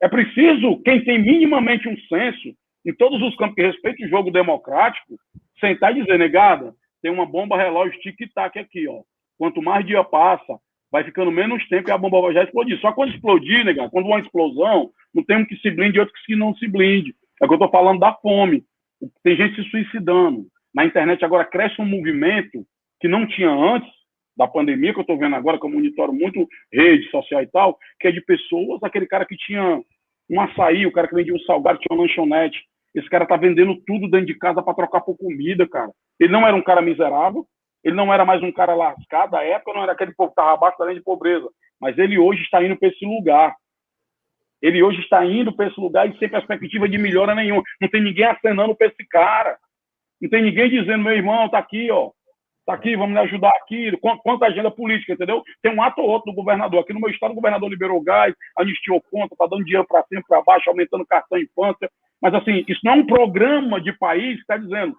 É preciso, quem tem minimamente um senso, em todos os campos que respeitam o jogo democrático, sentar e dizer, negada, tem uma bomba relógio tic-tac aqui, ó. Quanto mais dia passa, vai ficando menos tempo e a bomba vai já explodir. Só quando explodir, negada, quando uma explosão, não tem um que se blinde e outro que não se blinde. É o que eu estou falando da fome. Tem gente se suicidando. Na internet agora cresce um movimento que não tinha antes da pandemia, que eu estou vendo agora, que eu monitoro muito rede social e tal, que é de pessoas, aquele cara que tinha um açaí, o cara que vendia um salgado, tinha uma lanchonete. Esse cara tá vendendo tudo dentro de casa para trocar por comida, cara. Ele não era um cara miserável, ele não era mais um cara lascado, da época não era aquele povo que estava abaixo da linha de pobreza, mas ele hoje está indo para esse lugar. Ele hoje está indo para esse lugar e sem perspectiva de melhora nenhuma. Não tem ninguém acenando para esse cara. Não tem ninguém dizendo, meu irmão, tá aqui, ó. Tá aqui, vamos lhe ajudar aqui. Quanta agenda política, entendeu? Tem um ato ou outro do governador. Aqui no meu estado, o governador liberou gás, anistiou conta, tá dando dinheiro para cima, para baixo, aumentando cartão infância. Mas, assim, isso não é um programa de país que está dizendo.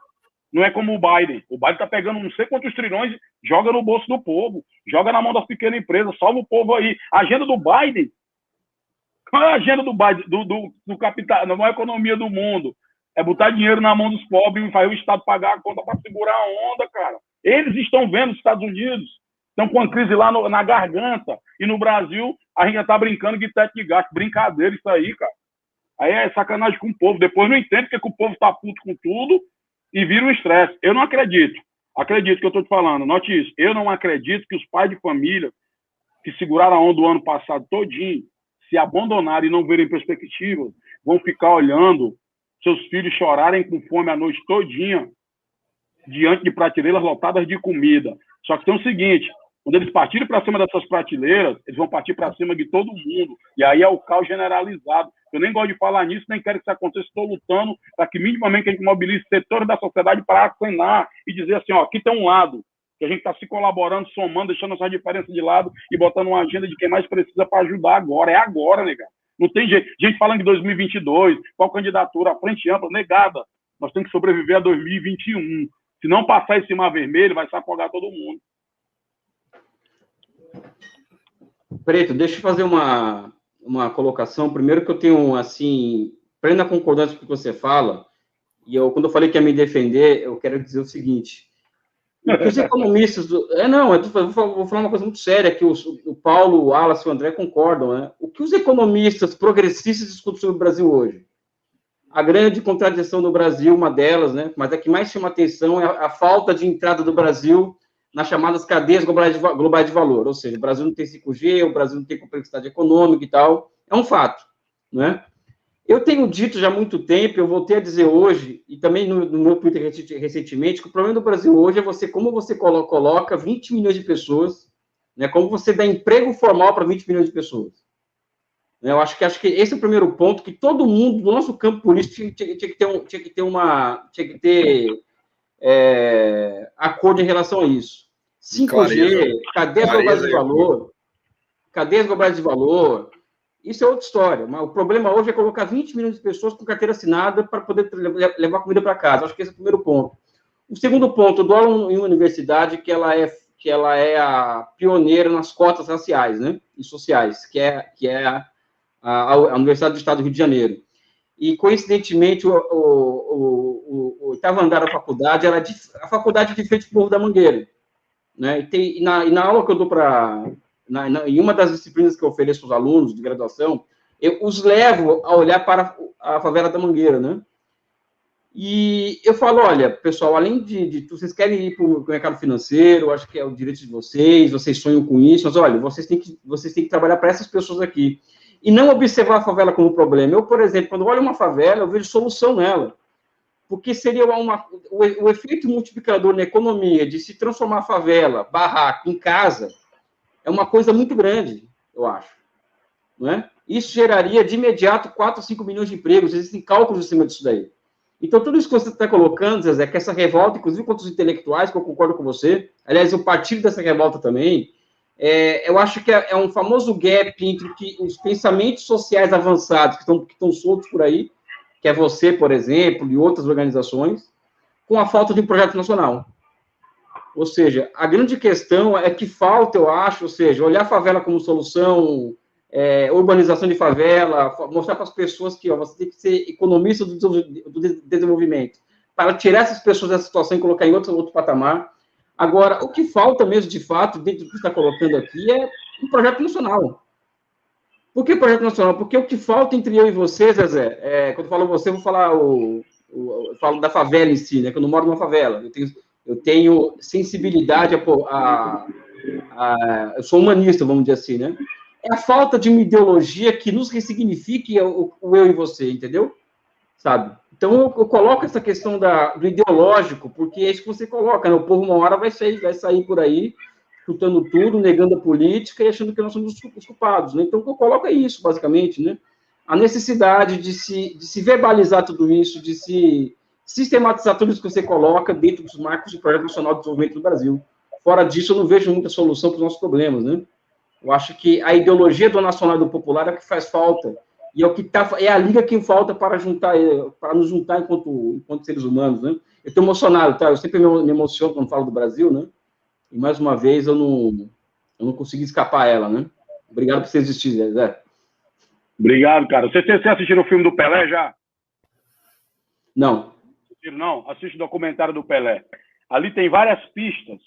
Não é como o Biden. O Biden está pegando não sei quantos trilhões, joga no bolso do povo, joga na mão das pequenas empresas, salva o povo aí. A agenda do Biden... Qual é a agenda do Biden, do capital, da maior economia do mundo? É botar dinheiro na mão dos pobres e fazer o Estado pagar a conta para segurar a onda, cara. Eles estão vendo os Estados Unidos, estão com a crise lá na garganta. E no Brasil, a gente já está brincando de teto de gasto. Brincadeira isso aí, cara. Aí é sacanagem com o povo. Depois não entende porque o povo está puto com tudo e vira um estresse. Eu não acredito. Acredito que eu estou te falando. Note isso. Eu não acredito que os pais de família que seguraram a onda do ano passado todinho, se abandonarem e não verem perspectiva, vão ficar olhando seus filhos chorarem com fome a noite todinha diante de prateleiras lotadas de comida. Só que tem o seguinte, quando eles partirem para cima dessas prateleiras, eles vão partir para cima de todo mundo. E aí é o caos generalizado. Eu nem gosto de falar nisso, nem quero que isso aconteça. Estou lutando para que minimamente a gente mobilize setores da sociedade para acenar e dizer assim, ó, aqui tem um lado, que a gente está se colaborando, somando, deixando essa diferença de lado e botando uma agenda de quem mais precisa para ajudar agora. É agora, negado. Não tem jeito. Gente falando em 2022, qual candidatura, a frente ampla, negada. Nós temos que sobreviver a 2021. Se não passar esse mar vermelho, vai sacogar todo mundo. Preto, deixa eu fazer uma colocação. Primeiro que eu tenho, assim, plena concordância com o que você fala, e quando eu falei que ia me defender, eu quero dizer o seguinte, o que os economistas... eu vou falar uma coisa muito séria, que o Paulo, o Wallace e o André concordam, né? O que os economistas progressistas discutem sobre o Brasil hoje? A grande contradição do Brasil, uma delas, né? Mas a que mais chama atenção é a falta de entrada do Brasil nas chamadas cadeias globais de valor, ou seja, o Brasil não tem 5G, o Brasil não tem complexidade econômica e tal, é um fato, né? Eu tenho dito já há muito tempo, eu voltei a dizer hoje, e também no meu Twitter recentemente, que o problema do Brasil hoje é como você coloca 20 milhões de pessoas, né, como você dá emprego formal para 20 milhões de pessoas. Eu acho que esse é o primeiro ponto, que todo mundo do nosso campo político tinha que ter acordo em relação a isso. 5G, cadeias globais de valor, isso é outra história. Mas o problema hoje é colocar 20 milhões de pessoas com carteira assinada para poder levar comida para casa. Acho que esse é o primeiro ponto. O segundo ponto, eu dou aula em uma universidade que ela é a pioneira nas cotas raciais, né, e sociais, que é a Universidade do Estado do Rio de Janeiro. E, coincidentemente, o oitavo andar da faculdade era a faculdade de frente para o Morro da Mangueira. Né? E na aula que eu dou em uma das disciplinas que eu ofereço aos alunos de graduação, eu os levo a olhar para a favela da Mangueira, né? E eu falo, olha, pessoal, além de vocês querem ir para o mercado financeiro, acho que é o direito de vocês sonham com isso, mas olha, vocês têm que trabalhar para essas pessoas aqui. E não observar a favela como problema. Eu, por exemplo, quando olho uma favela, eu vejo solução nela. Porque seria o efeito multiplicador na economia de se transformar a favela, barraco, em casa, é uma coisa muito grande, eu acho. Não é? Isso geraria, de imediato, 4 ou 5 milhões de empregos. Existem cálculos em cima disso daí. Então, tudo isso que você está colocando, Zezé, que essa revolta, inclusive contra os intelectuais, que eu concordo com você, aliás, eu partilho dessa revolta também, eu acho que é um famoso gap entre os pensamentos sociais avançados que estão soltos por aí, que é você, por exemplo, e outras organizações, com a falta de um projeto nacional. Ou seja, a grande questão é que falta, eu acho, ou seja, olhar a favela como solução, urbanização de favela, mostrar para as pessoas que você tem que ser economista do desenvolvimento, para tirar essas pessoas dessa situação e colocar em outro patamar. Agora, o que falta mesmo, de fato, dentro do que você está colocando aqui, é um projeto nacional. Por que projeto nacional? Porque o que falta entre eu e você, Zezé, quando eu falo você, eu vou falar eu falo da favela em si, né, que eu não moro numa favela. Eu tenho sensibilidade eu sou humanista, vamos dizer assim, né? É a falta de uma ideologia que nos ressignifique o eu e você, entendeu? Sabe? Então, eu coloco essa questão do ideológico, porque é isso que você coloca, né? O povo uma hora vai sair por aí, chutando tudo, negando a política e achando que nós somos os culpados, né? Então, eu coloco isso, basicamente, né? A necessidade de se verbalizar tudo isso, de se sistematizar tudo isso que você coloca dentro dos marcos do Projeto Nacional de Desenvolvimento do Brasil. Fora disso, eu não vejo muita solução para os nossos problemas, né? Eu acho que a ideologia do nacional e do popular é o que faz falta, e é a liga que falta para nos juntar enquanto seres humanos, né? Eu estou emocionado, tá? Eu sempre me emociono quando falo do Brasil, né? E, mais uma vez, eu não consegui escapar a ela, né? Obrigado por você existir, Zé. Obrigado, cara. Você assistiu o filme do Pelé já? Não. Não? Assiste o documentário do Pelé. Ali tem várias pistas,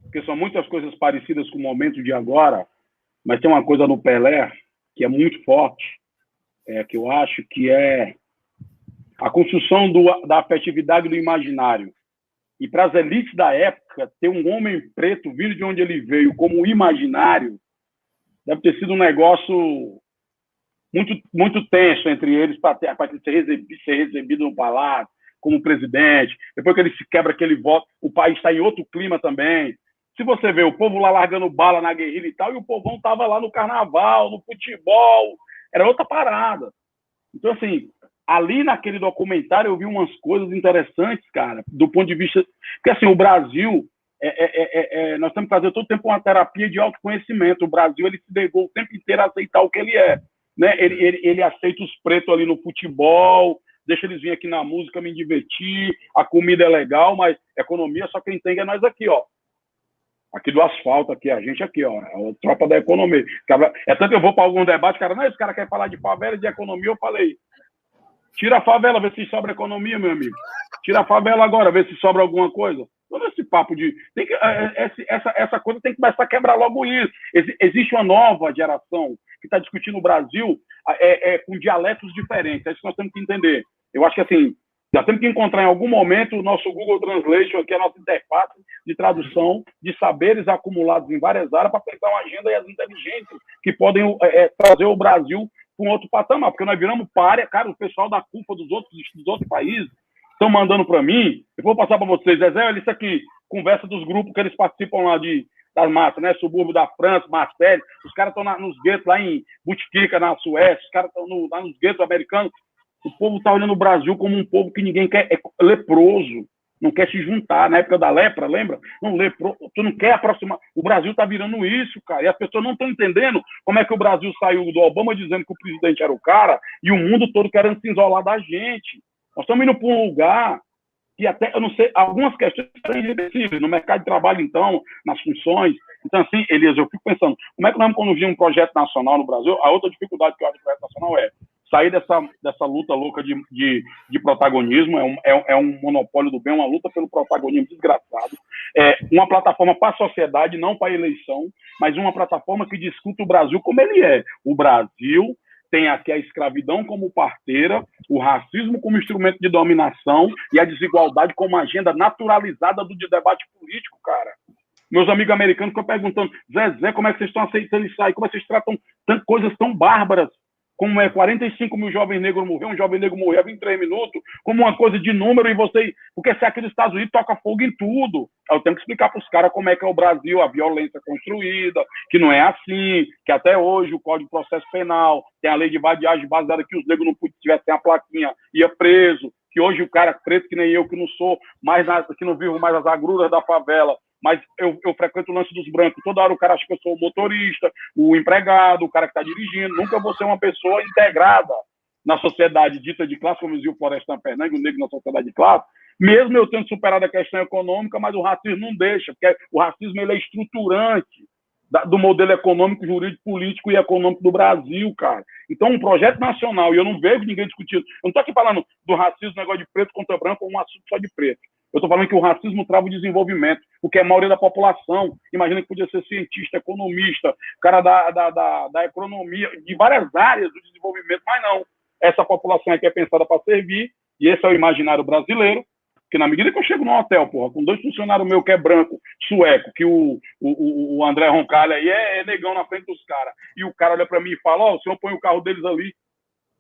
porque são muitas coisas parecidas com o momento de agora, mas tem uma coisa no Pelé que é muito forte, que eu acho que é a construção da afetividade do imaginário. E para as elites da época, ter um homem preto vindo de onde ele veio como imaginário deve ter sido um negócio muito, muito tenso entre eles para ser recebido no palácio como presidente. Depois que ele se quebra aquele voto, o país está em outro clima também. Se você vê o povo lá largando bala na guerrilha e tal, e o povão estava lá no carnaval, no futebol, era outra parada. Então, assim, ali naquele documentário eu vi umas coisas interessantes, cara, do ponto de vista... Porque, assim, o Brasil, nós temos que fazer todo o tempo uma terapia de autoconhecimento. O Brasil, ele se negou o tempo inteiro a aceitar o que ele é. Né? Ele aceita os pretos ali no futebol, deixa eles virem aqui na música, me divertir, a comida é legal, mas economia só quem tem é nós aqui, ó. Aqui do asfalto, aqui, a gente aqui, ó, é a tropa da economia. É tanto que eu vou para algum debate, cara, não, esse cara quer falar de favela e de economia, eu falei, tira a favela, vê se sobra economia, meu amigo. Tira a favela agora, vê se sobra alguma coisa. Todo esse papo de... essa coisa tem que começar a quebrar logo isso. Existe uma nova geração que está discutindo o Brasil com dialetos diferentes. É isso que nós temos que entender. Eu acho que, assim, já temos que encontrar em algum momento o nosso Google Translation, que é a nossa interface de tradução de saberes acumulados em várias áreas para pensar uma agenda e as inteligências que podem trazer o Brasil para um outro patamar. Porque nós viramos párea, cara, o pessoal da CUFA dos outros países estão mandando para mim. Eu vou passar para vocês. Zezé, olha isso aqui, conversa dos grupos que eles participam lá das massas, né? Subúrbio da França, Marseille. Os caras estão nos guetos lá em Boutiquica, na Suécia. Os caras estão lá nos guetos americanos. O povo está olhando o Brasil como um povo que ninguém quer, é leproso, não quer se juntar. Na época da lepra, lembra? Não, tu não quer aproximar. O Brasil está virando isso, cara. E as pessoas não estão entendendo como é que o Brasil saiu do Obama dizendo que o presidente era o cara e o mundo todo querendo se isolar da gente. Nós estamos indo para um lugar que até, eu não sei, algumas questões são irreversíveis. No mercado de trabalho, então, nas funções. Então, assim, Elias, eu fico pensando, como é que nós vamos conduzir um projeto nacional no Brasil? A outra dificuldade que eu acho do projeto nacional é sair dessa luta louca de protagonismo, é um monopólio do bem, uma luta pelo protagonismo desgraçado, uma plataforma para a sociedade, não para a eleição, mas uma plataforma que discute o Brasil como ele é. O Brasil tem aqui a escravidão como parteira, o racismo como instrumento de dominação e a desigualdade como agenda naturalizada do debate político, cara. Meus amigos americanos ficam perguntando, Zezé, como é que vocês estão aceitando isso aí? Como é que vocês tratam coisas tão bárbaras? Como 45 mil jovens negros morreram, um jovem negro morreu em 3 minutos, como uma coisa de número, e você... Porque se aqui nos Estados Unidos toca fogo em tudo. Eu tenho que explicar para os caras como é que é o Brasil, a violência construída, que não é assim, que até hoje o Código de Processo Penal tem a lei de vadiagem baseada que os negros não tivessem a plaquinha, ia preso, que hoje o cara preto, que nem eu, que não sou mais que não vivo mais as agruras da favela, mas eu frequento o lance dos brancos. Toda hora o cara acha que eu sou o motorista, o empregado, o cara que está dirigindo. Nunca vou ser uma pessoa integrada na sociedade dita de classe, como dizia o Florestan Fernandes, o negro na sociedade de classe, mesmo eu tendo superado a questão econômica, mas o racismo não deixa, porque o racismo ele é estruturante do modelo econômico, jurídico, político e econômico do Brasil, cara. Então, um projeto nacional, e eu não vejo ninguém discutindo, eu não estou aqui falando do racismo, negócio de preto contra branco, ou um assunto só de preto. Eu estou falando que o racismo trava o desenvolvimento, porque a maioria da população, imagina que podia ser cientista, economista, cara da economia, de várias áreas do desenvolvimento, mas não. Essa população aqui é pensada para servir, e esse é o imaginário brasileiro, que na medida que eu chego num hotel, porra, com 2 funcionários meus que é branco, sueco, que o André Roncalha aí é negão na frente dos caras, e o cara olha para mim e fala, ó, o senhor põe o carro deles ali,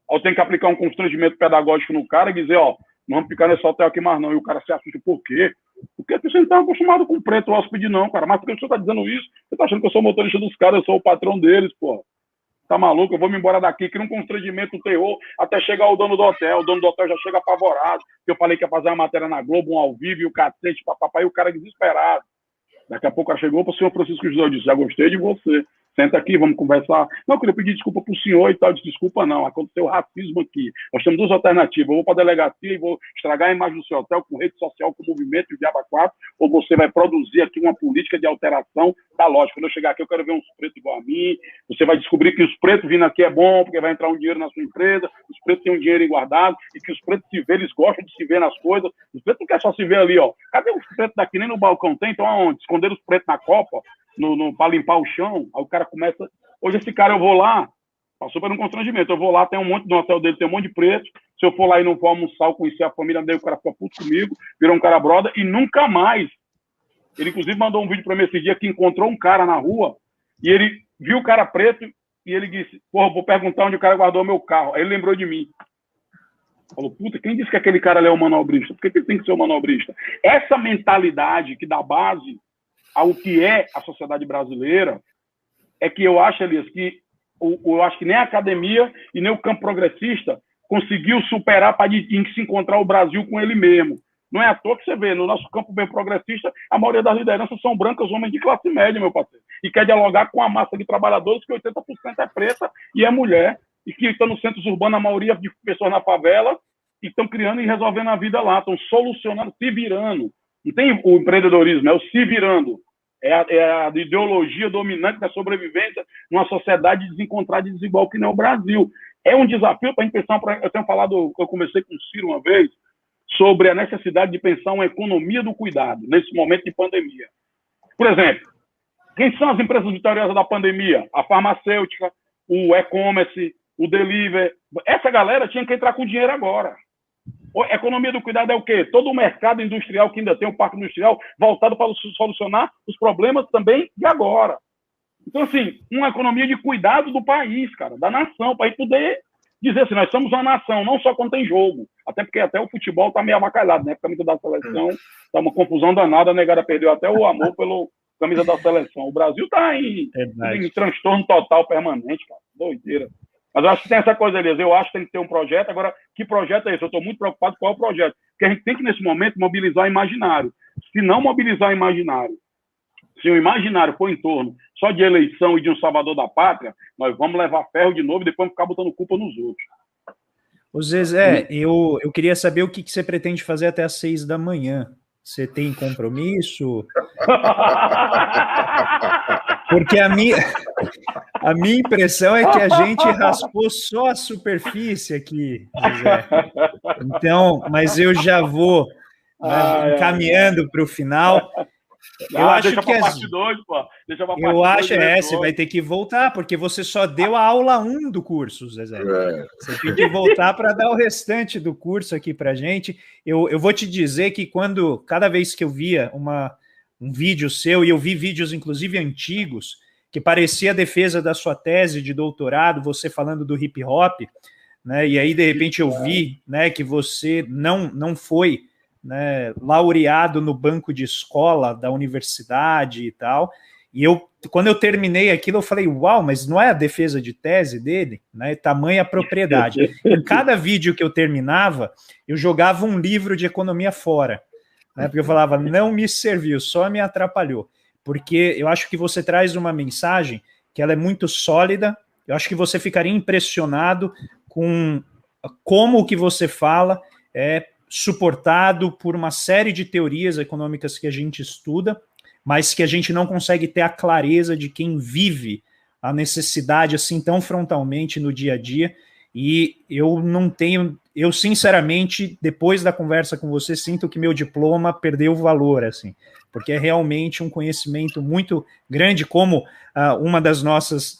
eu tenho que aplicar um constrangimento pedagógico no cara e dizer, ó, não vamos ficar nesse hotel aqui mais não, e o cara se assusta, por quê? Porque você não está acostumado com preto hóspede não, cara, mas por que você está dizendo isso? Você está achando que eu sou motorista dos caras, eu sou o patrão deles, porra. Tá maluco? Eu vou me embora daqui, cria um constrangimento, um terror, até chegar o dono do hotel. O dono do hotel já chega apavorado, que eu falei que ia fazer uma matéria na Globo, um ao vivo, e o cacete, papapá, e o cara desesperado. Daqui a pouco ela chegou para o senhor Francisco José e disse, já gostei de você. Senta aqui, vamos conversar. Não, eu queria pedir desculpa para o senhor e tal. Eu disse, desculpa não, aconteceu racismo aqui. Nós temos 2 alternativas. Eu vou para a delegacia e vou estragar a imagem do seu hotel com rede social, com movimento de Diaba 4, ou você vai produzir aqui uma política de alteração da lógica. Quando eu chegar aqui, eu quero ver uns pretos igual a mim. Você vai descobrir que os pretos vindo aqui é bom, porque vai entrar um dinheiro na sua empresa. Os pretos têm um dinheiro guardado e que os pretos se vê, eles gostam de se ver nas coisas. Os pretos não querem só se ver ali, ó. Cadê os pretos daqui? Nem no balcão tem, então aonde? Esconderam os pretos na Copa, para limpar o chão. Aí o cara começa... Hoje esse cara, eu vou lá, passou por um constrangimento, eu vou lá, tem um monte, no hotel dele tem um monte de preto, se eu for lá e não for almoçar ou conhecer a família dele, o cara fica puto comigo, virou um cara brother, e nunca mais. Ele, inclusive, mandou um vídeo para mim esse dia que encontrou um cara na rua, e ele viu o cara preto, e ele disse, porra, vou perguntar onde o cara guardou meu carro. Aí ele lembrou de mim. Falou, puta, quem disse que aquele cara é o manobrista? Por que ele tem que ser o manobrista? Essa mentalidade que dá base ao que é a sociedade brasileira, é que eu acho, Elias, que eu acho que nem a academia e nem o campo progressista conseguiu superar para se encontrar o Brasil com ele mesmo. Não é à toa que você vê, no nosso campo bem progressista, a maioria das lideranças são brancas, homens de classe média, meu parceiro. E quer dialogar com a massa de trabalhadores, que 80% é preta e é mulher, e que estão nos centros urbanos, a maioria de pessoas na favela, e estão criando e resolvendo a vida lá, estão solucionando, se virando. Não tem o empreendedorismo, é o se virando. É a ideologia dominante da sobrevivência numa sociedade desencontrada e desigual que não é o Brasil. É um desafio para a gente pensar. Eu tenho falado, eu conversei com o Ciro uma vez, sobre a necessidade de pensar uma economia do cuidado nesse momento de pandemia. Por exemplo, quem são as empresas vitoriosas da pandemia? A farmacêutica, o e-commerce, o delivery. Essa galera tinha que entrar com dinheiro agora. A economia do cuidado é o quê? Todo o mercado industrial que ainda tem o parque industrial voltado para solucionar os problemas também de agora. Então, assim, uma economia de cuidado do país, cara, da nação, para a gente poder dizer assim, nós somos uma nação, não só quando tem jogo. Até porque até o futebol está meio avacalhado, né? A camisa da seleção está uma confusão danada, a negada perdeu até o amor pela camisa da seleção. O Brasil está em transtorno total permanente, cara. Doideira. Mas eu acho que tem essa coisa, Elias. Eu acho que tem que ter um projeto. Agora, que projeto é esse? Eu estou muito preocupado com qual é o projeto. Porque a gente tem que, nesse momento, mobilizar o imaginário. Se não mobilizar o imaginário, se o imaginário for em torno só de eleição e de um salvador da pátria, nós vamos levar ferro de novo e depois vamos ficar botando culpa nos outros. Ô Zezé, eu queria saber o que você pretende fazer até às 6 da manhã. Você tem compromisso? Porque a minha impressão é que a gente raspou só a superfície aqui, Zezé. Então, mas eu já vou encaminhando para o final. Eu acho que parte 2, pô. Deixa pra parte eu acho você vai ter que voltar, porque você só deu a aula 1 do curso, Zezé. Você tem que voltar para dar o restante do curso aqui para gente. Eu vou te dizer que cada vez que eu via um vídeo seu, e eu vi vídeos inclusive antigos, que parecia a defesa da sua tese de doutorado, você falando do hip hop, né? E aí de repente eu vi, né, que você não foi, né, laureado no banco de escola da universidade e tal, e quando eu terminei aquilo, eu falei, uau, mas não é a defesa de tese dele, né, tamanha propriedade. Em cada vídeo que eu terminava, eu jogava um livro de economia fora, né, porque eu falava, não me serviu, só me atrapalhou, porque eu acho que você traz uma mensagem que ela é muito sólida, eu acho que você ficaria impressionado com como o que você fala é suportado por uma série de teorias econômicas que a gente estuda, mas que a gente não consegue ter a clareza de quem vive a necessidade assim tão frontalmente no dia a dia, e eu sinceramente, depois da conversa com você, sinto que meu diploma perdeu valor, assim, porque é realmente um conhecimento muito grande, como uma das nossas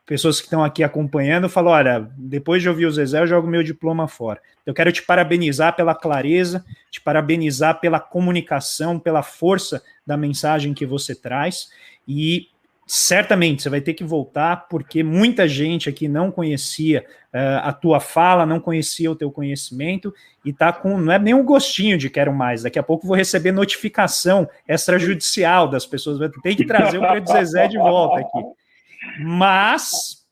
pessoas que estão aqui acompanhando falou, olha, depois de ouvir o Zezé, eu jogo meu diploma fora. Eu quero te parabenizar pela clareza, te parabenizar pela comunicação, pela força da mensagem que você traz, e certamente você vai ter que voltar, porque muita gente aqui não conhecia a tua fala, não conhecia o teu conhecimento, e tá com, não é nem um gostinho de quero mais, daqui a pouco vou receber notificação extrajudicial das pessoas, vai ter que trazer o Preto Zezé de volta aqui. Mas,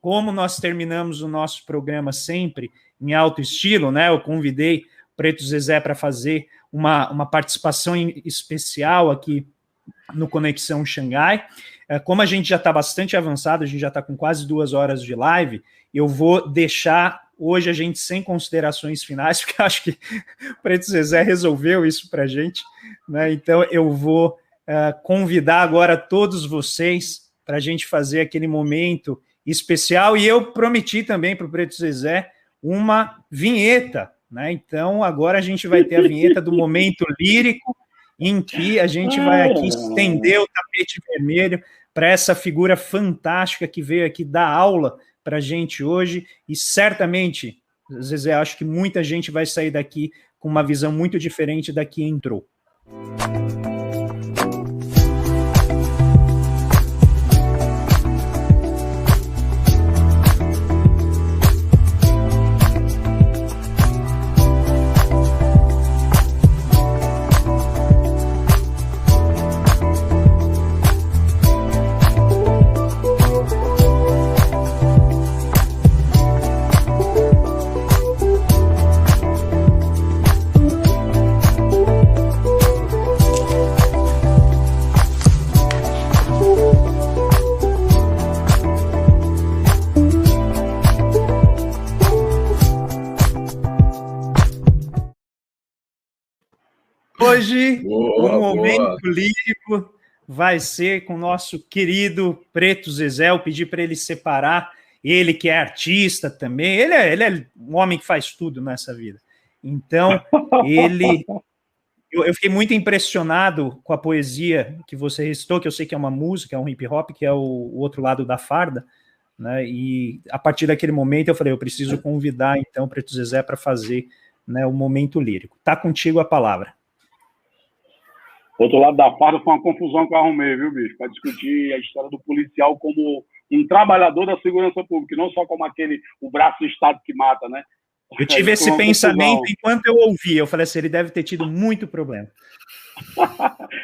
como nós terminamos o nosso programa sempre em alto estilo, né? Eu convidei o Preto Zezé para fazer uma participação especial aqui no Conexão Xangai. Como a gente já está bastante avançado, a gente já está com quase 2 horas de live, eu vou deixar hoje a gente sem considerações finais, porque eu acho que o Preto Zezé resolveu isso para a gente, né? Então eu vou convidar agora todos vocês para a gente fazer aquele momento especial, e eu prometi também para o Preto Zezé uma vinheta, né? Então agora a gente vai ter a vinheta do momento lírico, em que a gente vai aqui estender o tapete vermelho para essa figura fantástica que veio aqui dar aula para a gente hoje, e certamente, Zezé, acho que muita gente vai sair daqui com uma visão muito diferente da que entrou. hoje o momento lírico vai ser com o nosso querido Preto Zezé. Eu pedi para ele separar, ele que é artista também, ele é um homem que faz tudo nessa vida. Então, eu fiquei muito impressionado com a poesia que você recitou, que eu sei que é uma música, é um hip hop, que é o outro lado da farda, né? E a partir daquele momento eu falei, eu preciso convidar então o Preto Zezé para fazer, né, o momento lírico. Tá contigo a palavra. Outro lado da farda foi uma confusão que eu arrumei, viu, bicho? Para discutir a história do policial como um trabalhador da segurança pública, não só como o braço do Estado que mata, né? Eu tive esse pensamento enquanto eu ouvia. Eu falei assim, ele deve ter tido muito problema.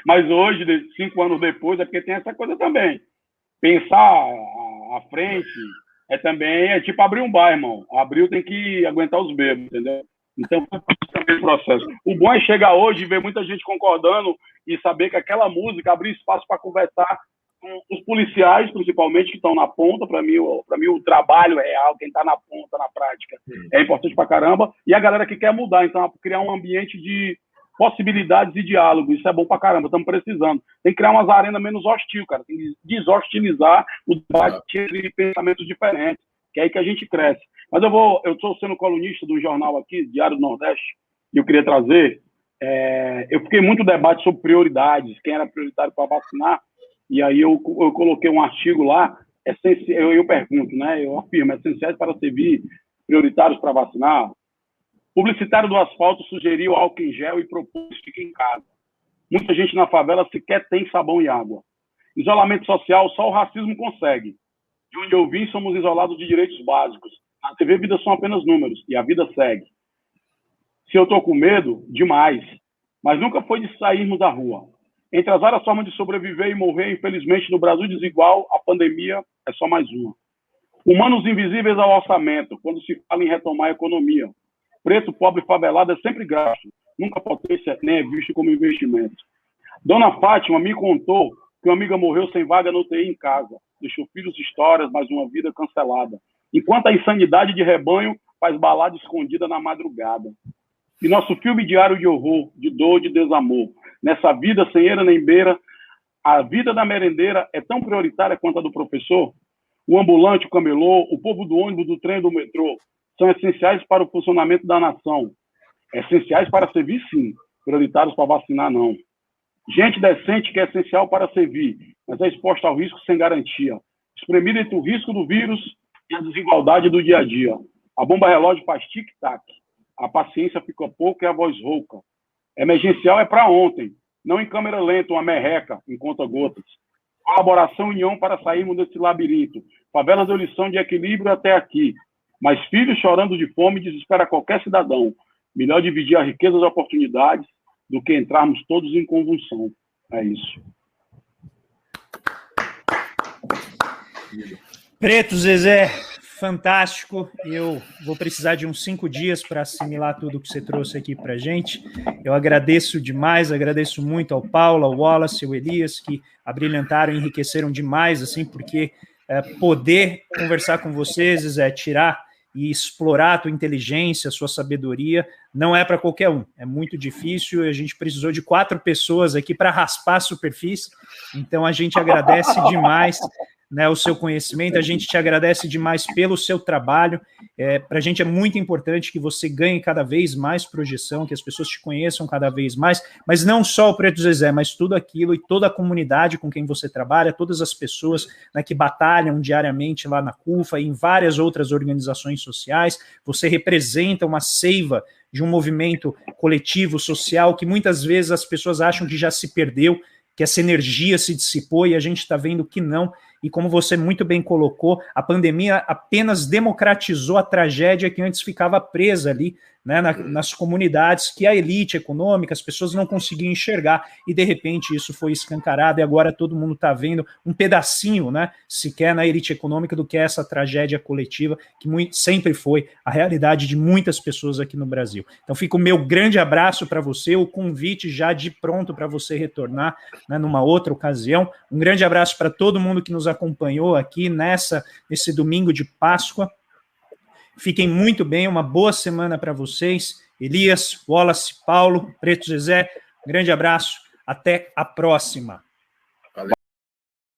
Mas hoje, 5 anos depois, é porque tem essa coisa também. Pensar à frente é tipo abrir um bar, irmão. Abrir tem que aguentar os bebos, entendeu? Então, também o processo. O bom é chegar hoje e ver muita gente concordando e saber que aquela música abriu espaço para conversar com os policiais, principalmente, que estão na ponta. Para mim, o trabalho real, quem está na ponta, na prática, é importante para caramba. E a galera que quer mudar. Então, criar um ambiente de possibilidades e diálogo. Isso é bom para caramba. Estamos precisando. Tem que criar umas arenas menos hostil, cara. Tem que desostilizar o debate entre pensamentos diferentes, que é aí que a gente cresce. Mas eu estou sendo colunista do jornal aqui, Diário do Nordeste, e eu queria trazer... eu fiquei muito debate sobre prioridades, quem era prioritário para vacinar, e aí eu coloquei um artigo lá, eu pergunto, né? Eu afirmo, essenciais para servir, prioritários para vacinar. Publicitário do asfalto sugeriu álcool em gel e propôs fique em casa. Muita gente na favela sequer tem sabão e água. Isolamento social só o racismo consegue. De onde eu vim, somos isolados de direitos básicos. Na TV, vidas são apenas números, e a vida segue. Se eu estou com medo, demais. Mas nunca foi de sairmos da rua. Entre as várias formas de sobreviver e morrer, infelizmente, no Brasil desigual, a pandemia é só mais uma. Humanos invisíveis ao orçamento, quando se fala em retomar a economia. Preto, pobre, favelado é sempre gasto. Nunca potência nem é visto como investimento. Dona Fátima me contou que uma amiga morreu sem vaga no UTI em casa. Deixou filhos e histórias, mas uma vida cancelada. Enquanto a insanidade de rebanho faz balada escondida na madrugada. E nosso filme diário de horror, de dor, de desamor. Nessa vida sem eira nem beira, a vida da merendeira é tão prioritária quanto a do professor? O ambulante, o camelô, o povo do ônibus, do trem, do metrô, são essenciais para o funcionamento da nação. Essenciais para servir, sim. Prioritários para vacinar, não. Gente decente que é essencial para servir, mas é exposta ao risco sem garantia. Espremida entre o risco do vírus e a desigualdade do dia a dia. A bomba relógio faz tic-tac. A paciência fica pouco e a voz rouca. Emergencial é para ontem, não em câmera lenta, uma merreca, em conta-gotas. Colaboração e união para sairmos desse labirinto. Favelas deu lição de equilíbrio até aqui. Mas filhos chorando de fome desespera qualquer cidadão. Melhor dividir a riqueza das oportunidades do que entrarmos todos em convulsão. É isso. Preto Zezé, fantástico. Eu vou precisar de uns 5 dias para assimilar tudo que você trouxe aqui para a gente. Eu agradeço demais, agradeço muito ao Paulo, ao Wallace, ao Elias, que abrilhantaram, enriqueceram demais, assim, porque poder conversar com vocês, Zezé, tirar e explorar a tua inteligência, a sua sabedoria, não é para qualquer um. É muito difícil, a gente precisou de 4 pessoas aqui para raspar a superfície, então a gente agradece demais, né, o seu conhecimento, a gente te agradece demais pelo seu trabalho. Para a gente é muito importante que você ganhe cada vez mais projeção, que as pessoas te conheçam cada vez mais, mas não só o Preto Zezé, mas tudo aquilo e toda a comunidade com quem você trabalha, todas as pessoas, né, que batalham diariamente lá na CUFA e em várias outras organizações sociais. Você representa uma seiva de um movimento coletivo, social, que muitas vezes as pessoas acham que já se perdeu, que essa energia se dissipou e a gente está vendo que não. E como você muito bem colocou, a pandemia apenas democratizou a tragédia que antes ficava presa ali, né, nas comunidades, que a elite econômica, as pessoas não conseguiam enxergar, e de repente isso foi escancarado, e agora todo mundo está vendo um pedacinho, né, sequer na elite econômica, do que é essa tragédia coletiva, que sempre foi a realidade de muitas pessoas aqui no Brasil. Então fica o meu grande abraço para você, o convite já de pronto para você retornar, né, numa outra ocasião. Um grande abraço para todo mundo que nos acompanhou aqui nesse domingo de Páscoa. Fiquem muito bem, uma boa semana para vocês. Elias, Wallace, Paulo, Preto Zezé, Grande abraço, até a próxima.